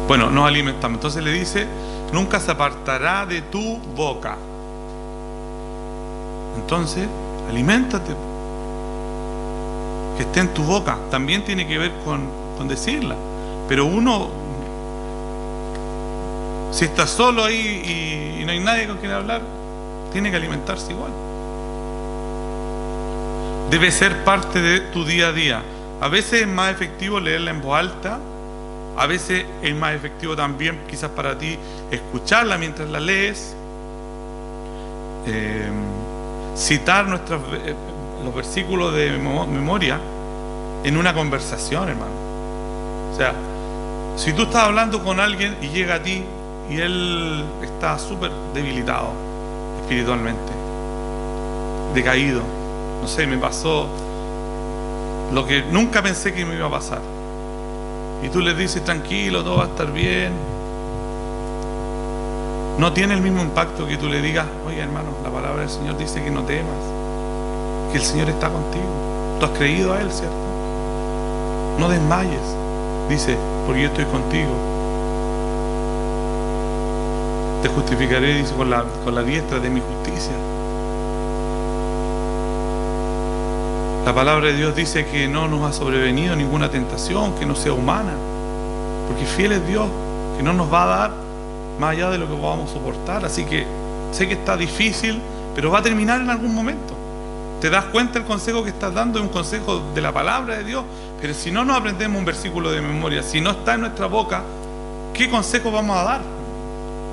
Bueno, nos alimentamos. Entonces le dice, nunca se apartará de tu boca. Entonces, aliméntate. Que esté en tu boca. También tiene que ver con decirla. Pero uno, si está solo ahí y no hay nadie con quien hablar, tiene que alimentarse igual. Debe ser parte de tu día a día. A veces es más efectivo leerla en voz alta. A veces es más efectivo también, quizás para ti, escucharla mientras la lees. Citar los versículos de memoria en una conversación, hermano. O sea, si tú estás hablando con alguien y llega a ti y él está súper debilitado espiritualmente, decaído, no sé, me pasó lo que nunca pensé que me iba a pasar, y tú le dices tranquilo, todo va a estar bien, no tiene el mismo impacto que tú le digas, oye hermano, la palabra del Señor dice que no temas, que el Señor está contigo, tú has creído a Él, ¿cierto? No desmayes, dice, porque yo estoy contigo, te justificaré, dice, con la diestra de mi justicia. La palabra de Dios dice que no nos ha sobrevenido ninguna tentación que no sea humana, porque fiel es Dios, que no nos va a dar más allá de lo que podamos soportar. Así que sé que está difícil, pero va a terminar en algún momento. ¿Te das cuenta? El consejo que estás dando es un consejo de la palabra de Dios, pero si no nos aprendemos un versículo de memoria, si no está en nuestra boca, ¿qué consejo vamos a dar?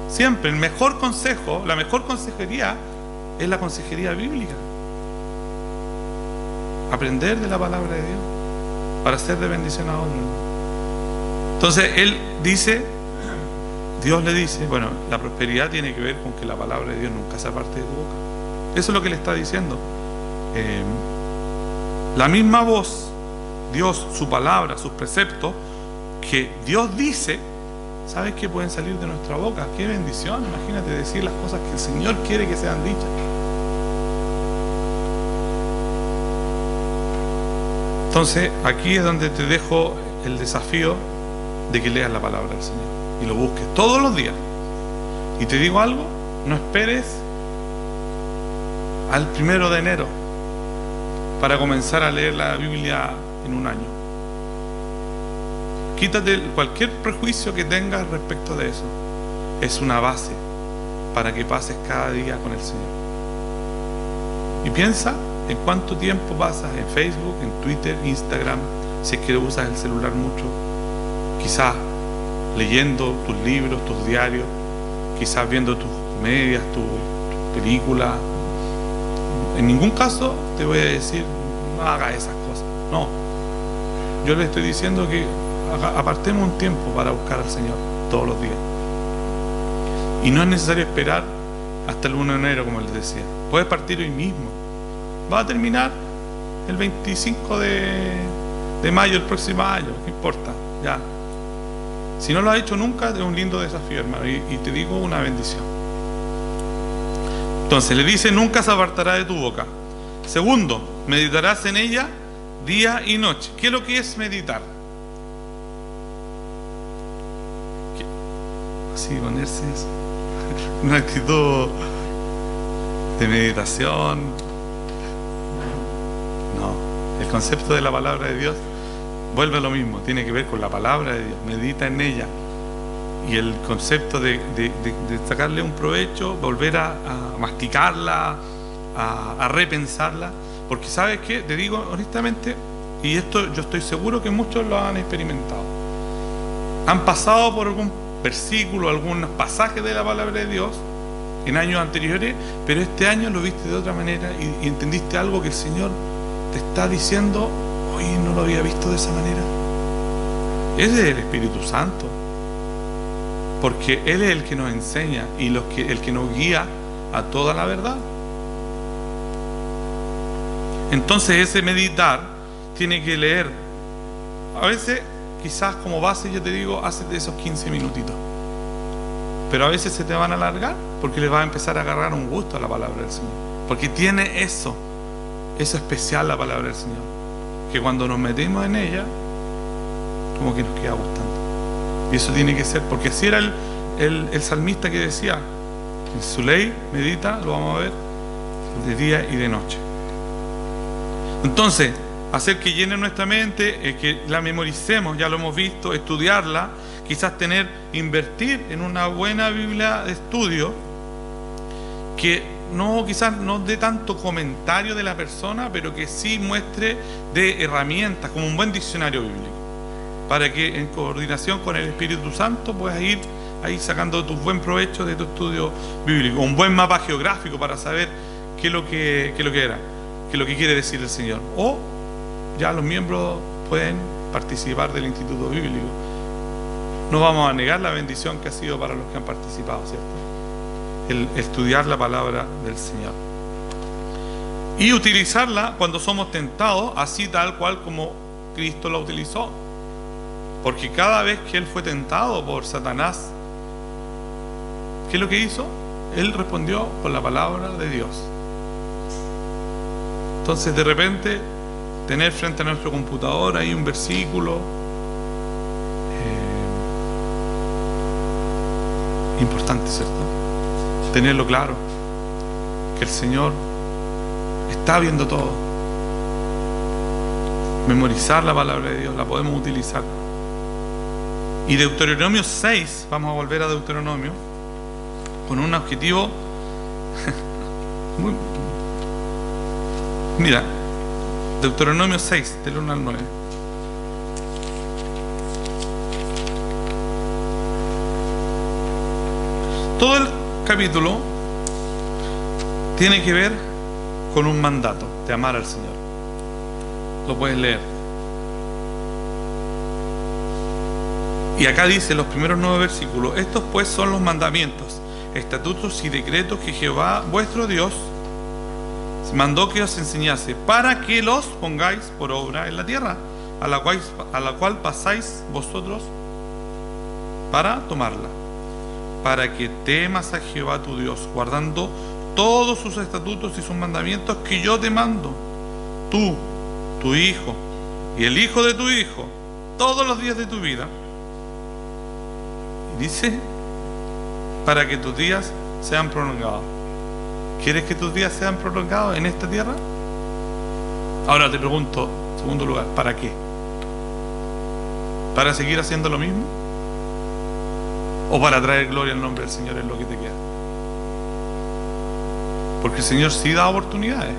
Siempre el mejor consejo, la mejor consejería es la consejería bíblica. Aprender de la palabra de Dios para ser de bendición a otros. Entonces él dice, Dios le dice, bueno, la prosperidad tiene que ver con que la palabra de Dios nunca se aparte de tu boca. Eso es lo que le está diciendo. La misma voz, Dios, su palabra, sus preceptos, que Dios dice, ¿sabes qué pueden salir de nuestra boca? ¡Qué bendición! Imagínate decir las cosas que el Señor quiere que sean dichas. Entonces, aquí es donde te dejo el desafío de que leas la palabra del Señor y lo busques todos los días. Y te digo algo, no esperes al 1 de enero para comenzar a leer la Biblia en un año. Quítate cualquier prejuicio que tengas respecto de eso. Es una base para que pases cada día con el Señor. Y piensa en cuánto tiempo pasas en Facebook, en Twitter, Instagram, si es que usas el celular mucho, quizás leyendo tus libros, tus diarios, quizás viendo tus comedias, tus películas. En ningún caso te voy a decir no hagas esas cosas, no. Yo le estoy diciendo que apartemos un tiempo para buscar al Señor. todos los días. Y no es necesario esperar hasta el 1 de enero, como les decía. Puedes partir hoy mismo. Va a terminar el 25 de mayo, el próximo año, ¿qué importa? Ya. Si no lo has hecho nunca, es un lindo desafío, hermano, y te digo, una bendición. Entonces, le dice, nunca se apartará de tu boca. Segundo, meditarás en ella día y noche. ¿Qué es lo que es meditar? Así, ponerse una actitud de meditación. No, el concepto de la palabra de Dios vuelve a lo mismo, tiene que ver con la palabra de Dios, medita en ella. Y el concepto de sacarle un provecho, volver a masticarla, a repensarla, porque ¿sabes qué? Te digo honestamente, y esto yo estoy seguro que muchos lo han experimentado, han pasado por algún versículo, algunos pasajes de la palabra de Dios en años anteriores, pero este año lo viste de otra manera y entendiste algo que el Señor te está diciendo. Oye, no lo había visto de esa manera. Ese es el Espíritu Santo, porque Él es el que nos enseña y el que nos guía a toda la verdad. Entonces ese meditar tiene que leer. A veces, quizás como base, yo te digo, haces de esos 15 minutitos, pero a veces se te van a alargar porque les va a empezar a agarrar un gusto a la palabra del Señor, porque tiene eso especial la palabra del Señor, que cuando nos metemos en ella, como que nos queda gustando. Y eso tiene que ser, porque así era el salmista que decía, en su ley medita, lo vamos a ver, de día y de noche. Entonces, hacer que llene nuestra mente, que la memoricemos, ya lo hemos visto, estudiarla, quizás invertir en una buena Biblia de estudio, que quizás no dé tanto comentario de la persona, pero que sí muestre de herramientas, como un buen diccionario bíblico, para que en coordinación con el Espíritu Santo puedas ir ahí sacando tu buen provecho de tu estudio bíblico. Un buen mapa geográfico para saber qué es lo que quiere decir el Señor. O ya los miembros pueden participar del Instituto Bíblico. No vamos a negar la bendición que ha sido para los que han participado, ¿cierto? El estudiar la palabra del Señor y utilizarla cuando somos tentados, así tal cual como Cristo la utilizó, porque cada vez que Él fue tentado por Satanás, ¿qué es lo que hizo? Él respondió con la palabra de Dios. Entonces, de repente, tener frente a nuestro computador ahí un versículo importante, ¿cierto? Tenerlo claro, que el Señor está viendo todo. Memorizar la palabra de Dios, la podemos utilizar. Y Deuteronomio 6, vamos a volver a Deuteronomio, con un objetivo muy... Mira, Deuteronomio 6, del 1 al 9. Todo el capítulo tiene que ver con un mandato de amar al Señor. Lo puedes leer. Y acá dice los primeros 9 versículos: estos pues son los mandamientos, estatutos y decretos que Jehová vuestro Dios mandó que os enseñase, para que los pongáis por obra en la tierra, a la cual pasáis vosotros para tomarla, para que temas a Jehová tu Dios, guardando todos sus estatutos y sus mandamientos que yo te mando, tú, tu hijo y el hijo de tu hijo, todos los días de tu vida. Y dice, para que tus días sean prolongados. ¿Quieres que tus días sean prolongados en esta tierra? Ahora te pregunto, en segundo lugar, ¿para qué? ¿Para seguir haciendo lo mismo? ¿O para traer gloria al nombre del Señor en lo que te queda? Porque el Señor sí da oportunidades.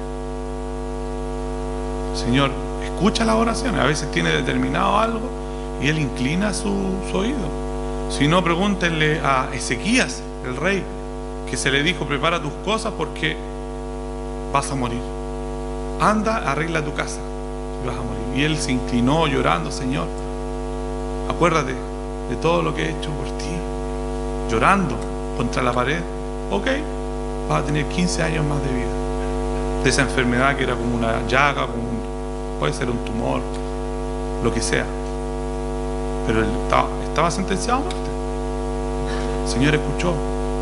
El Señor escucha las oraciones. A veces tiene determinado algo y Él inclina su oído. Si no, pregúntenle a Ezequías, el rey, que se le dijo: prepara tus cosas porque vas a morir. Anda, arregla tu casa y vas a morir. Y él se inclinó llorando: Señor, acuérdate de todo lo que he hecho por ti, llorando contra la pared. Ok, vas a tener 15 años más de vida. De esa enfermedad que era como una llaga, puede ser un tumor, lo que sea. Pero él estaba sentenciado a muerte. El Señor escuchó.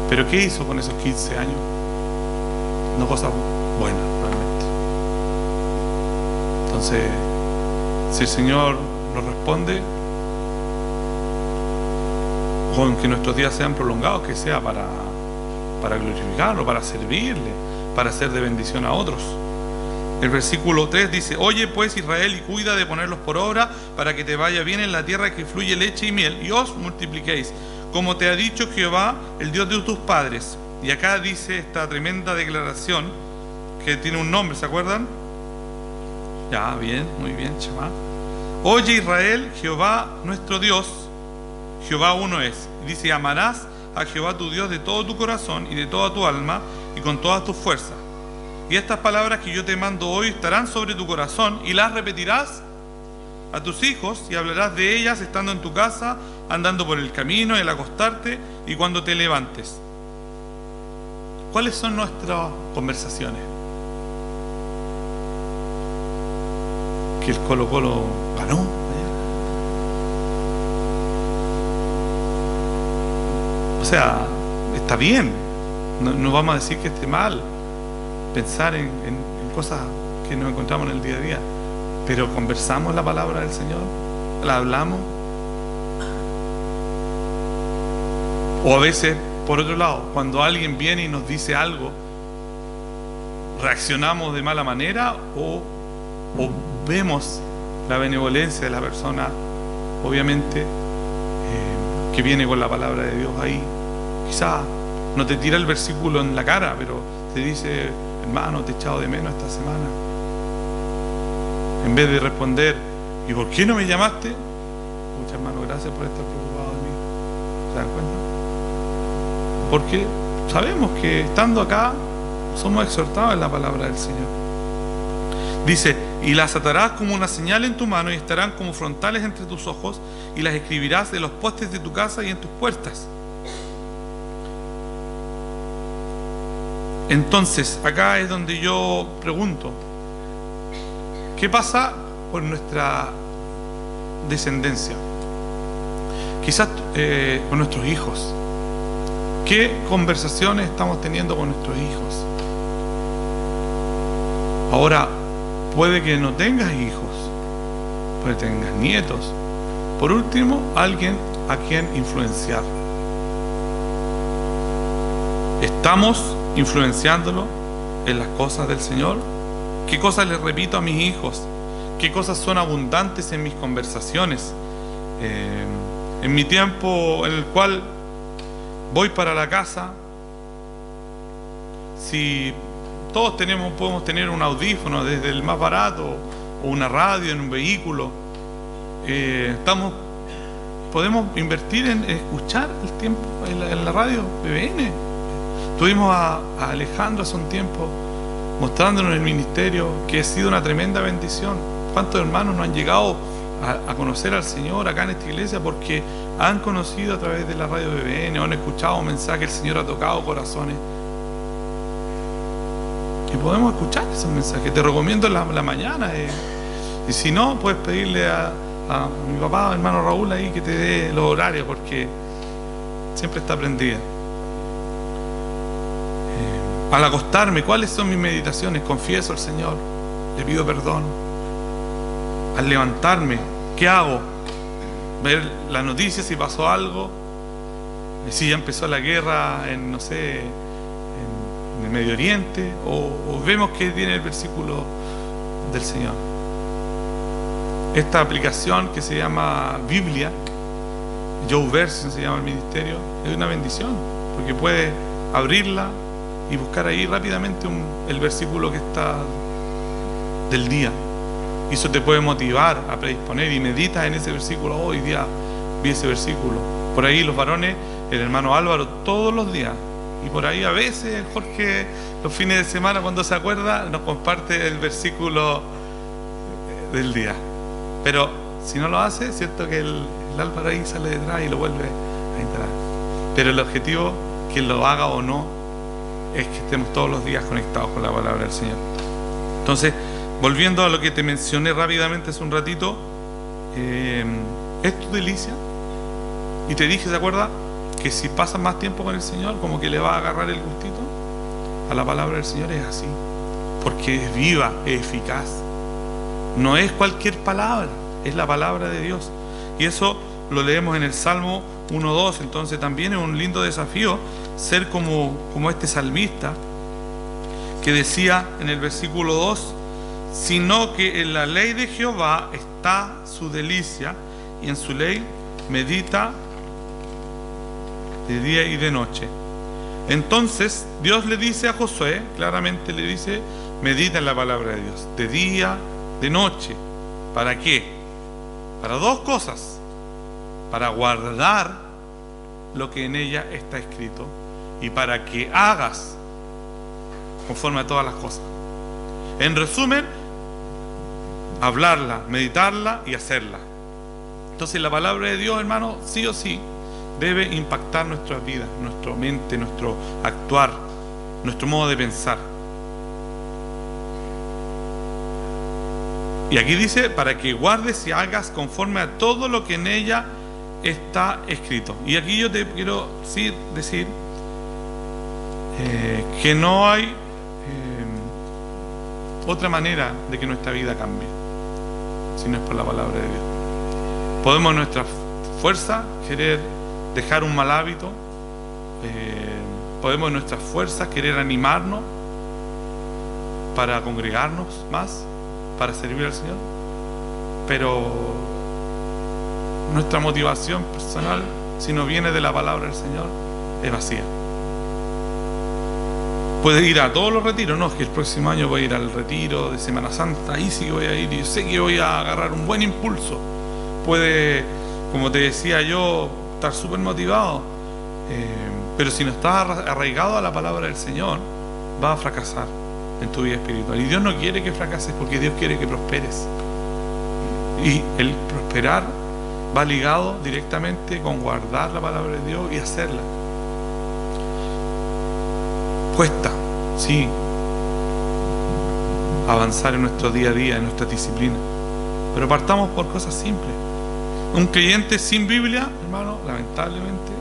¿Pero qué hizo con esos 15 años? No cosas buenas, realmente. Entonces, si el Señor nos responde con que nuestros días sean prolongados, que sea para glorificarlo, para servirle, para ser de bendición a otros. El versículo 3 dice: oye pues Israel, y cuida de ponerlos por obra, para que te vaya bien en la tierra que fluye leche y miel, y os multipliquéis, como te ha dicho Jehová, el Dios de tus padres. Y acá dice esta tremenda declaración que tiene un nombre, ¿se acuerdan? Ya, bien, muy bien, Shema. Oye Israel, Jehová nuestro Dios, Jehová uno es. Y dice: amarás a Jehová tu Dios de todo tu corazón y de toda tu alma y con todas tus fuerzas. Y estas palabras que yo te mando hoy estarán sobre tu corazón, y las repetirás a tus hijos, y hablarás de ellas estando en tu casa, andando por el camino, al acostarte y cuando te levantes. ¿Cuáles son nuestras conversaciones? Que el Colo-Colo ganó. O sea, está bien. No vamos a decir que esté mal pensar en cosas que nos encontramos en el día a día, pero conversamos la palabra del Señor, la hablamos. O a veces, por otro lado, cuando alguien viene y nos dice algo, reaccionamos de mala manera o vemos la benevolencia de la persona, obviamente, que viene con la palabra de Dios ahí. Quizá no te tira el versículo en la cara, pero te dice: hermano, te he echado de menos esta semana. En vez de responder: ¿y por qué no me llamaste? Muchas hermano, gracias por estar preocupado de mí. ¿Se dan cuenta? Porque sabemos que estando acá somos exhortados en la palabra del Señor. Dice: y las atarás como una señal en tu mano, y estarán como frontales entre tus ojos, y las escribirás en los postes de tu casa y en tus puertas. Entonces, acá es donde yo pregunto: ¿qué pasa con nuestra descendencia? Quizás con nuestros hijos. ¿Qué conversaciones estamos teniendo con nuestros hijos? Ahora, puede que no tengas hijos, puede que tengas nietos. Por último, alguien a quien influenciar. ¿Estamos influenciándolo en las cosas del Señor? ¿Qué cosas les repito a mis hijos? ¿Qué cosas son abundantes en mis conversaciones? En mi tiempo en el cual voy para la casa, si todos podemos tener un audífono, desde el más barato, o una radio en un vehículo, podemos invertir en escuchar el tiempo en la radio BBN. Tuvimos a Alejandro hace un tiempo mostrándonos el ministerio, que ha sido una tremenda bendición. ¿Cuántos hermanos no han llegado a conocer al Señor acá en esta iglesia porque han conocido a través de la radio BBN o han escuchado un mensaje? El Señor ha tocado corazones y podemos escuchar esos mensajes. Te recomiendo la mañana, y si no, puedes pedirle a mi papá, hermano Raúl, ahí que te dé los horarios, porque siempre está prendida. Al acostarme, ¿cuáles son mis meditaciones? Confieso al Señor, le pido perdón. Al levantarme, ¿qué hago? Ver las noticias si pasó algo, si ya empezó la guerra en, no sé, en el Medio Oriente, o vemos que tiene el versículo del Señor. Esta aplicación que se llama Biblia, YouVersion se llama el ministerio, es una bendición, porque puede abrirla y buscar ahí rápidamente el versículo que está del día. Y eso te puede motivar a predisponer y meditas en ese versículo. Hoy día vi ese versículo. Por ahí los varones, el hermano Álvaro, todos los días. Y por ahí a veces el Jorge, los fines de semana, cuando se acuerda, nos comparte el versículo del día. Pero si no lo hace, es cierto que el la lámpara ahí sale detrás y lo vuelve a instalar. Pero el objetivo, quien lo haga o no, es que estemos todos los días conectados con la palabra del Señor. Entonces, volviendo a lo que te mencioné rápidamente hace un ratito, ¿es tu delicia? Y te dije, ¿se acuerda? Que si pasas más tiempo con el Señor, como que le va a agarrar el gustito a la palabra del Señor. Es así, porque es viva, es eficaz. No es cualquier palabra, es la palabra de Dios. Y eso lo leemos en el Salmo 1:2. Entonces también es un lindo desafío ser como este salmista que decía en el versículo 2: sino que en la ley de Jehová está su delicia, y en su ley medita de día y de noche. Entonces Dios le dice a Josué, claramente le dice: medita en la palabra de Dios, de día, de noche. ¿Para qué? Para dos cosas: para guardar lo que en ella está escrito, y para que hagas conforme a todas las cosas. En resumen, hablarla, meditarla y hacerla. Entonces la palabra de Dios, hermano, sí o sí debe impactar nuestras vidas, nuestra mente, nuestro actuar, nuestro modo de pensar. Y aquí dice: para que guardes y hagas conforme a todo lo que en ella está escrito. Y aquí yo te quiero sí decir que no hay otra manera de que nuestra vida cambie si no es por la palabra de Dios. Podemos en nuestra fuerza querer dejar un mal hábito, podemos en nuestras fuerzas querer animarnos para congregarnos más, para servir al Señor, pero nuestra motivación personal, si no viene de la palabra del Señor, es vacía. Puedes ir a todos los retiros, no, es que el próximo año voy a ir al retiro de Semana Santa, ahí sí que voy a ir y sé que voy a agarrar un buen impulso. Puede, como te decía yo, estar súper motivado, pero si no estás arraigado a la palabra del Señor, vas a fracasar en tu vida espiritual. Y Dios no quiere que fracases, porque Dios quiere que prosperes. Y el prosperar va ligado directamente con guardar la palabra de Dios y hacerla. Cuesta, sí, avanzar en nuestro día a día, en nuestra disciplina, pero partamos por cosas simples. Un creyente sin Biblia, hermano, lamentablemente,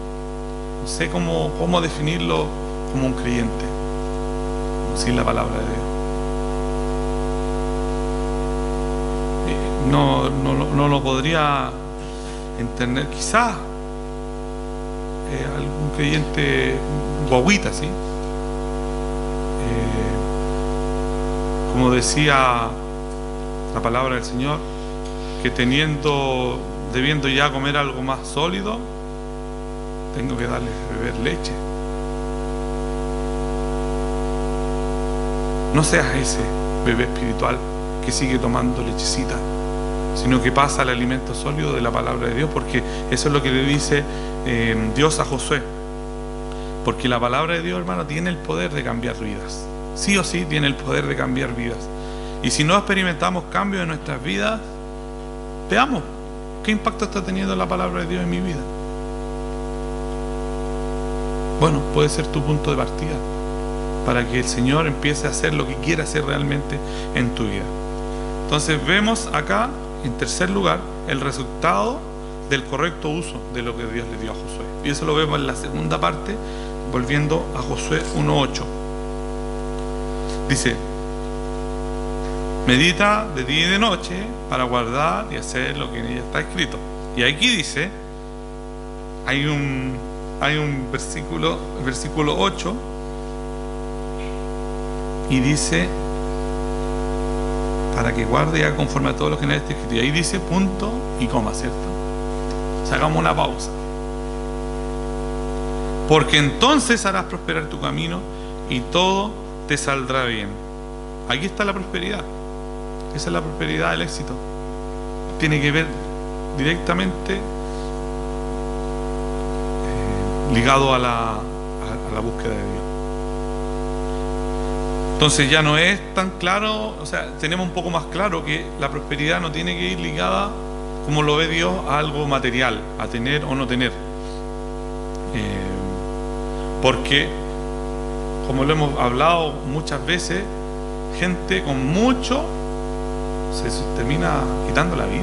no sé cómo definirlo como un creyente sin la palabra de Dios. No lo podría entender, quizás algún creyente guaguita, ¿sí? Como decía la palabra del Señor, que debiendo ya comer algo más sólido, tengo que darles a beber leche. No seas ese bebé espiritual que sigue tomando lechecita, sino que pasa al alimento sólido de la palabra de Dios, porque eso es lo que le dice Dios a Josué. Porque la palabra de Dios, hermano, tiene el poder de cambiar vidas. Sí o sí tiene el poder de cambiar vidas. Y si no experimentamos cambios en nuestras vidas, veamos qué impacto está teniendo la palabra de Dios en mi vida. Bueno, puede ser tu punto de partida para que el Señor empiece a hacer lo que quiere hacer realmente en tu vida. Entonces vemos acá, en tercer lugar, el resultado del correcto uso de lo que Dios le dio a Josué. Y eso lo vemos en la segunda parte, volviendo a Josué 1:8. Dice: medita de día y de noche para guardar y hacer lo que en ella está escrito. Y aquí dice, hay un versículo, el versículo 8, y dice: para que guarde y haga conforme a todo lo que en ella está escrito. Y ahí dice punto y coma, ¿cierto? Sacamos una pausa. Porque entonces harás prosperar tu camino y todo te saldrá bien. Aquí está la prosperidad. Esa es la prosperidad, el éxito. Tiene que ver directamente ligado a la búsqueda de Dios. Entonces ya no es tan claro, o sea, tenemos un poco más claro que la prosperidad no tiene que ir ligada como lo ve Dios, a algo material, a tener o no tener. Porque, como lo hemos hablado muchas veces, gente con mucho se termina quitando la vida.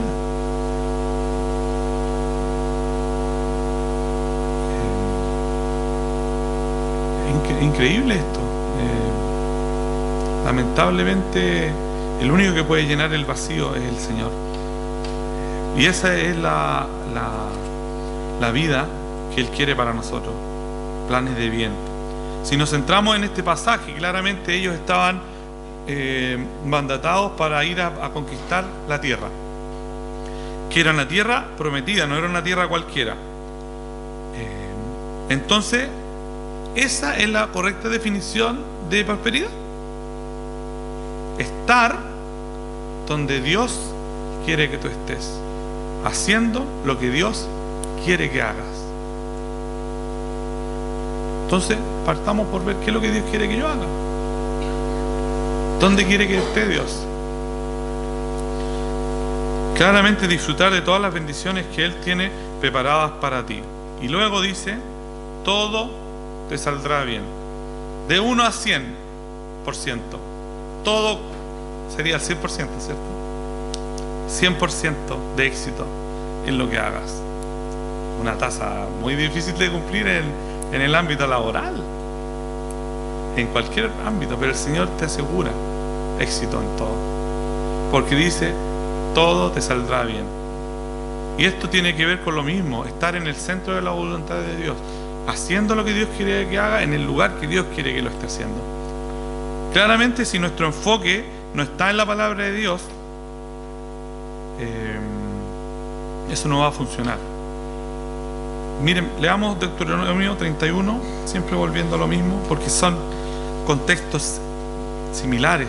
Increíble esto. Lamentablemente, el único que puede llenar el vacío es el Señor. Y esa es la vida que Él quiere para nosotros, planes de bien. Si nos centramos en este pasaje, claramente ellos estaban mandatados para ir a conquistar la tierra, que era una tierra prometida, no era una tierra cualquiera. Entonces, esa es la correcta definición de prosperidad: estar donde Dios quiere que tú estés, haciendo lo que Dios quiere que hagas. Entonces, partamos por ver qué es lo que Dios quiere que yo haga. ¿Dónde quiere que esté Dios? Claramente disfrutar de todas las bendiciones que Él tiene preparadas para ti. Y luego dice, todo te saldrá bien. De 1 a 100%. Todo sería el 100%, ¿cierto? 100% de éxito en lo que hagas. Una tasa muy difícil de cumplir en el ámbito laboral, en cualquier ámbito, pero el Señor te asegura éxito en todo, porque dice, todo te saldrá bien. Y esto tiene que ver con lo mismo, estar en el centro de la voluntad de Dios, haciendo lo que Dios quiere que haga en el lugar que Dios quiere que lo esté haciendo. Claramente, si nuestro enfoque no está en la palabra de Dios, eso no va a funcionar. Miren, leamos Deuteronomio 31, siempre volviendo a lo mismo, porque son contextos similares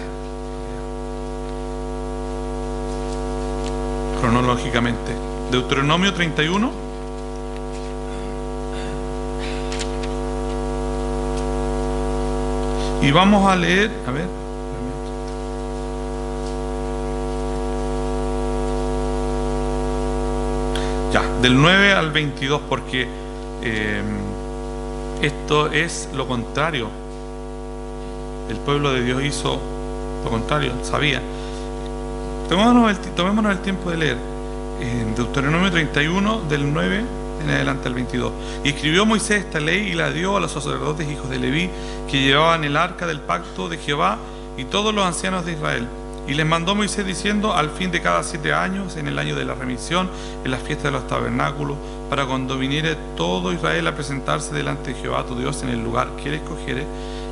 cronológicamente. Deuteronomio 31. Y vamos a leer, a ver, ya, del 9 al 22, porque esto es lo contrario. El pueblo de Dios hizo lo contrario, sabía. Tomémonos el tiempo de leer. En Deuteronomio 31, del 9 en adelante al 22. Y escribió Moisés esta ley y la dio a los sacerdotes hijos de Leví, que llevaban el arca del pacto de Jehová, y todos los ancianos de Israel. Y les mandó Moisés diciendo, al fin de cada 7 años, en el año de la remisión, en las fiestas de los tabernáculos, para cuando viniere todo Israel a presentarse delante de Jehová tu Dios en el lugar que él escogiere,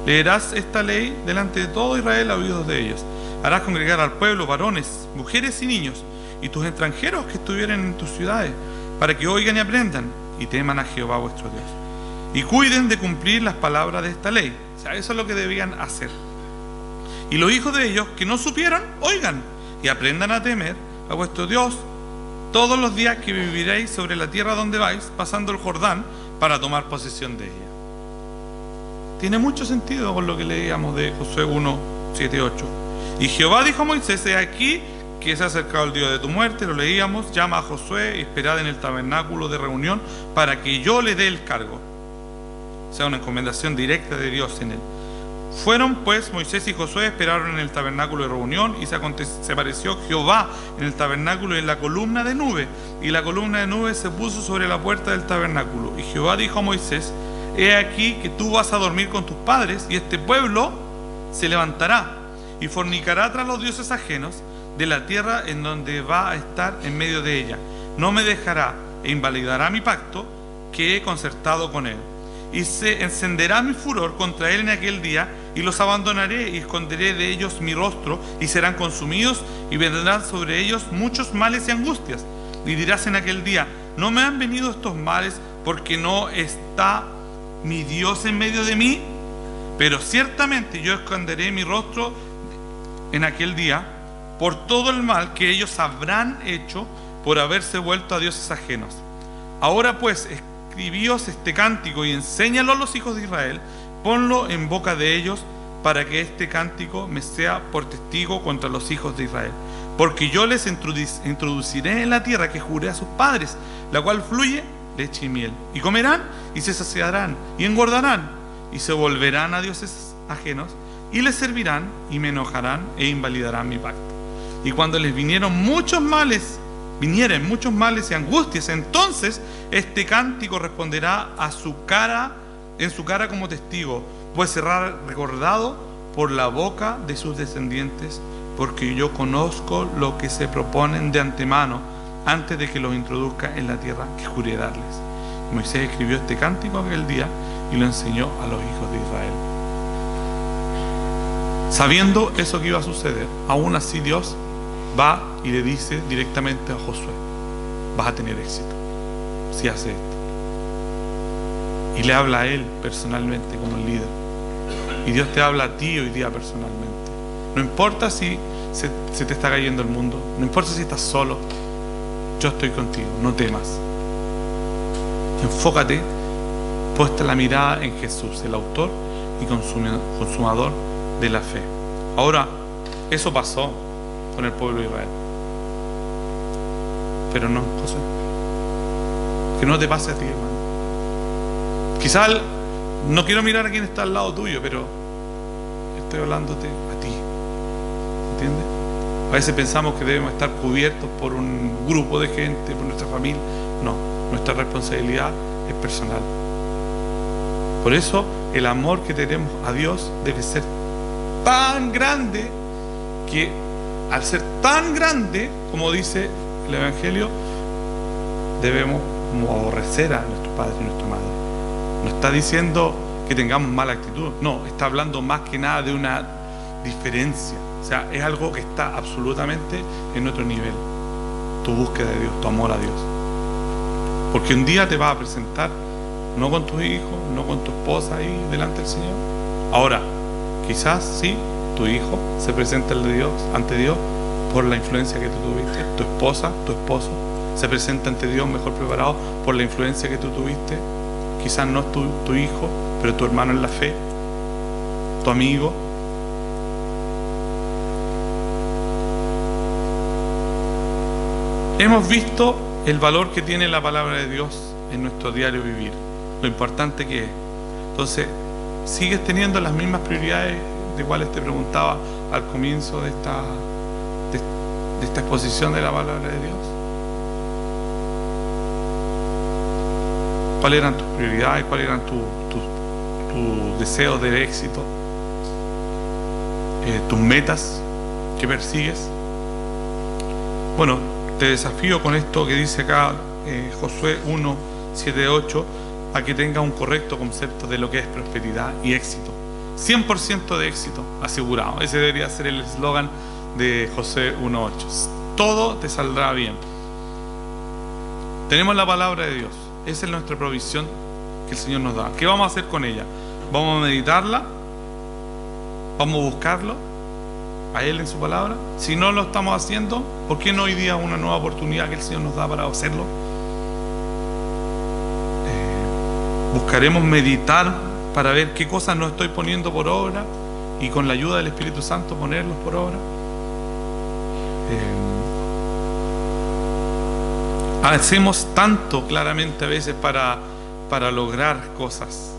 leerás esta ley delante de todo Israel a oídos de ellos. Harás congregar al pueblo, varones, mujeres y niños, y tus extranjeros que estuvieren en tus ciudades, para que oigan y aprendan, y teman a Jehová vuestro Dios, y cuiden de cumplir las palabras de esta ley. O sea, eso es lo que debían hacer. Y los hijos de ellos que no supieran, oigan, y aprendan a temer a vuestro Dios todos los días que viviréis sobre la tierra donde vais, pasando el Jordán, para tomar posesión de ella. Tiene mucho sentido con lo que leíamos de Josué 1, 7, 8. Y Jehová dijo a Moisés, he aquí que se ha acercado el día de tu muerte, lo leíamos, llama a Josué y esperad en el tabernáculo de reunión para que yo le dé el cargo. O sea, una encomendación directa de Dios en él. Fueron pues Moisés y Josué, esperaron en el tabernáculo de reunión, y se apareció Jehová en el tabernáculo en la columna de nube, y la columna de nube se puso sobre la puerta del tabernáculo. Y Jehová dijo a Moisés, he aquí que tú vas a dormir con tus padres, y este pueblo se levantará y fornicará tras los dioses ajenos de la tierra en donde va a estar en medio de ella. No me dejará e invalidará mi pacto que he concertado con él. Y se encenderá mi furor contra él en aquel día, y los abandonaré y esconderé de ellos mi rostro, y serán consumidos, y vendrán sobre ellos muchos males y angustias. Y dirás en aquel día, no me han venido estos males porque no está mi Dios en medio de mí. Pero ciertamente yo esconderé mi rostro en aquel día por todo el mal que ellos habrán hecho por haberse vuelto a dioses ajenos. Ahora pues, escribíos este cántico y enséñalo a los hijos de Israel, ponlo en boca de ellos, para que este cántico me sea por testigo contra los hijos de Israel. Porque yo les introduciré en la tierra que juré a sus padres, la cual fluye leche y miel. Y comerán y se saciarán y engordarán y se volverán a dioses ajenos y les servirán y me enojarán e invalidarán mi pacto. Y cuando les vinieren muchos males y angustias, entonces este cántico responderá en su cara como testigo, pues será recordado por la boca de sus descendientes, porque yo conozco lo que se proponen de antemano, antes de que los introduzca en la tierra que juré darles. Y Moisés escribió este cántico aquel día y lo enseñó a los hijos de Israel. Sabiendo eso que iba a suceder, aún así Dios va y le dice directamente a Josué: vas a tener éxito si haces esto. Y le habla a él personalmente como el líder. Y Dios te habla a ti hoy día personalmente. No importa si se te está cayendo el mundo, no importa si estás solo, yo estoy contigo, no temas. Enfócate, puesta la mirada en Jesús, el autor y consumador de la fe. Ahora, eso pasó con el pueblo de Israel, pero no, José, que no te pase a ti, hermano. Quizás no quiero mirar a quien está al lado tuyo, pero estoy hablándote a ti, ¿entiendes? A veces pensamos que debemos estar cubiertos por un grupo de gente, por nuestra familia. No, nuestra responsabilidad es personal. Por eso el amor que tenemos a Dios debe ser tan grande, que al ser tan grande, como dice el Evangelio, debemos como aborrecer a nuestro padre y nuestra madre. No está diciendo que tengamos mala actitud, no, está hablando más que nada de una diferencia. O sea, es algo que está absolutamente en otro nivel. Tu búsqueda de Dios, tu amor a Dios. Porque un día te vas a presentar, no con tus hijos, no con tu esposa ahí delante del Señor. Ahora, quizás sí, tu hijo se presenta ante Dios por la influencia que tú tuviste. Tu esposa, tu esposo se presenta ante Dios mejor preparado por la influencia que tú tuviste. Quizás no tu hijo, pero tu hermano en la fe, tu amigo. Hemos visto el valor que tiene la palabra de Dios en nuestro diario vivir, lo importante que es. Entonces, ¿sigues teniendo las mismas prioridades de cuales te preguntaba al comienzo de esta exposición de la palabra de Dios? ¿Cuáles eran tus prioridades? ¿Cuáles eran tus deseos de éxito? ¿Tus metas que persigues? Bueno, te desafío con esto que dice acá Josué 1, 7, 8, a que tenga un correcto concepto de lo que es prosperidad y éxito. 100% de éxito asegurado. Ese debería ser el eslogan de Josué 1, 8. Todo te saldrá bien. Tenemos la palabra de Dios. Esa es nuestra provisión que el Señor nos da. ¿Qué vamos a hacer con ella? ¿Vamos a meditarla? ¿Vamos a buscarlo a Él en su palabra? Si no lo estamos haciendo, ¿por qué no hoy día una nueva oportunidad que el Señor nos da para hacerlo? Buscaremos meditar para ver qué cosas no estoy poniendo por obra y con la ayuda del Espíritu Santo ponerlos por obra. Hacemos tanto claramente a veces para lograr cosas,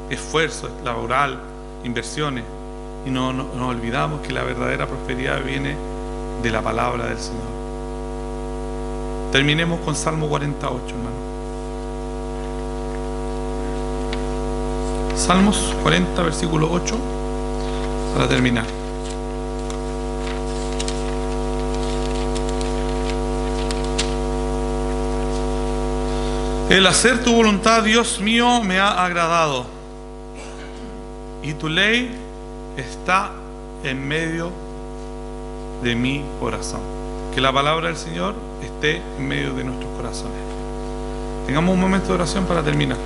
esfuerzo laboral, inversiones, y no nos olvidamos que la verdadera prosperidad viene de la palabra del Señor. Terminemos con Salmo 48, hermano. Salmos 40, versículo 8, para terminar. El hacer tu voluntad, Dios mío, me ha agradado, y tu ley está en medio de mi corazón. Que la palabra del Señor esté en medio de nuestros corazones. Tengamos un momento de oración para terminar.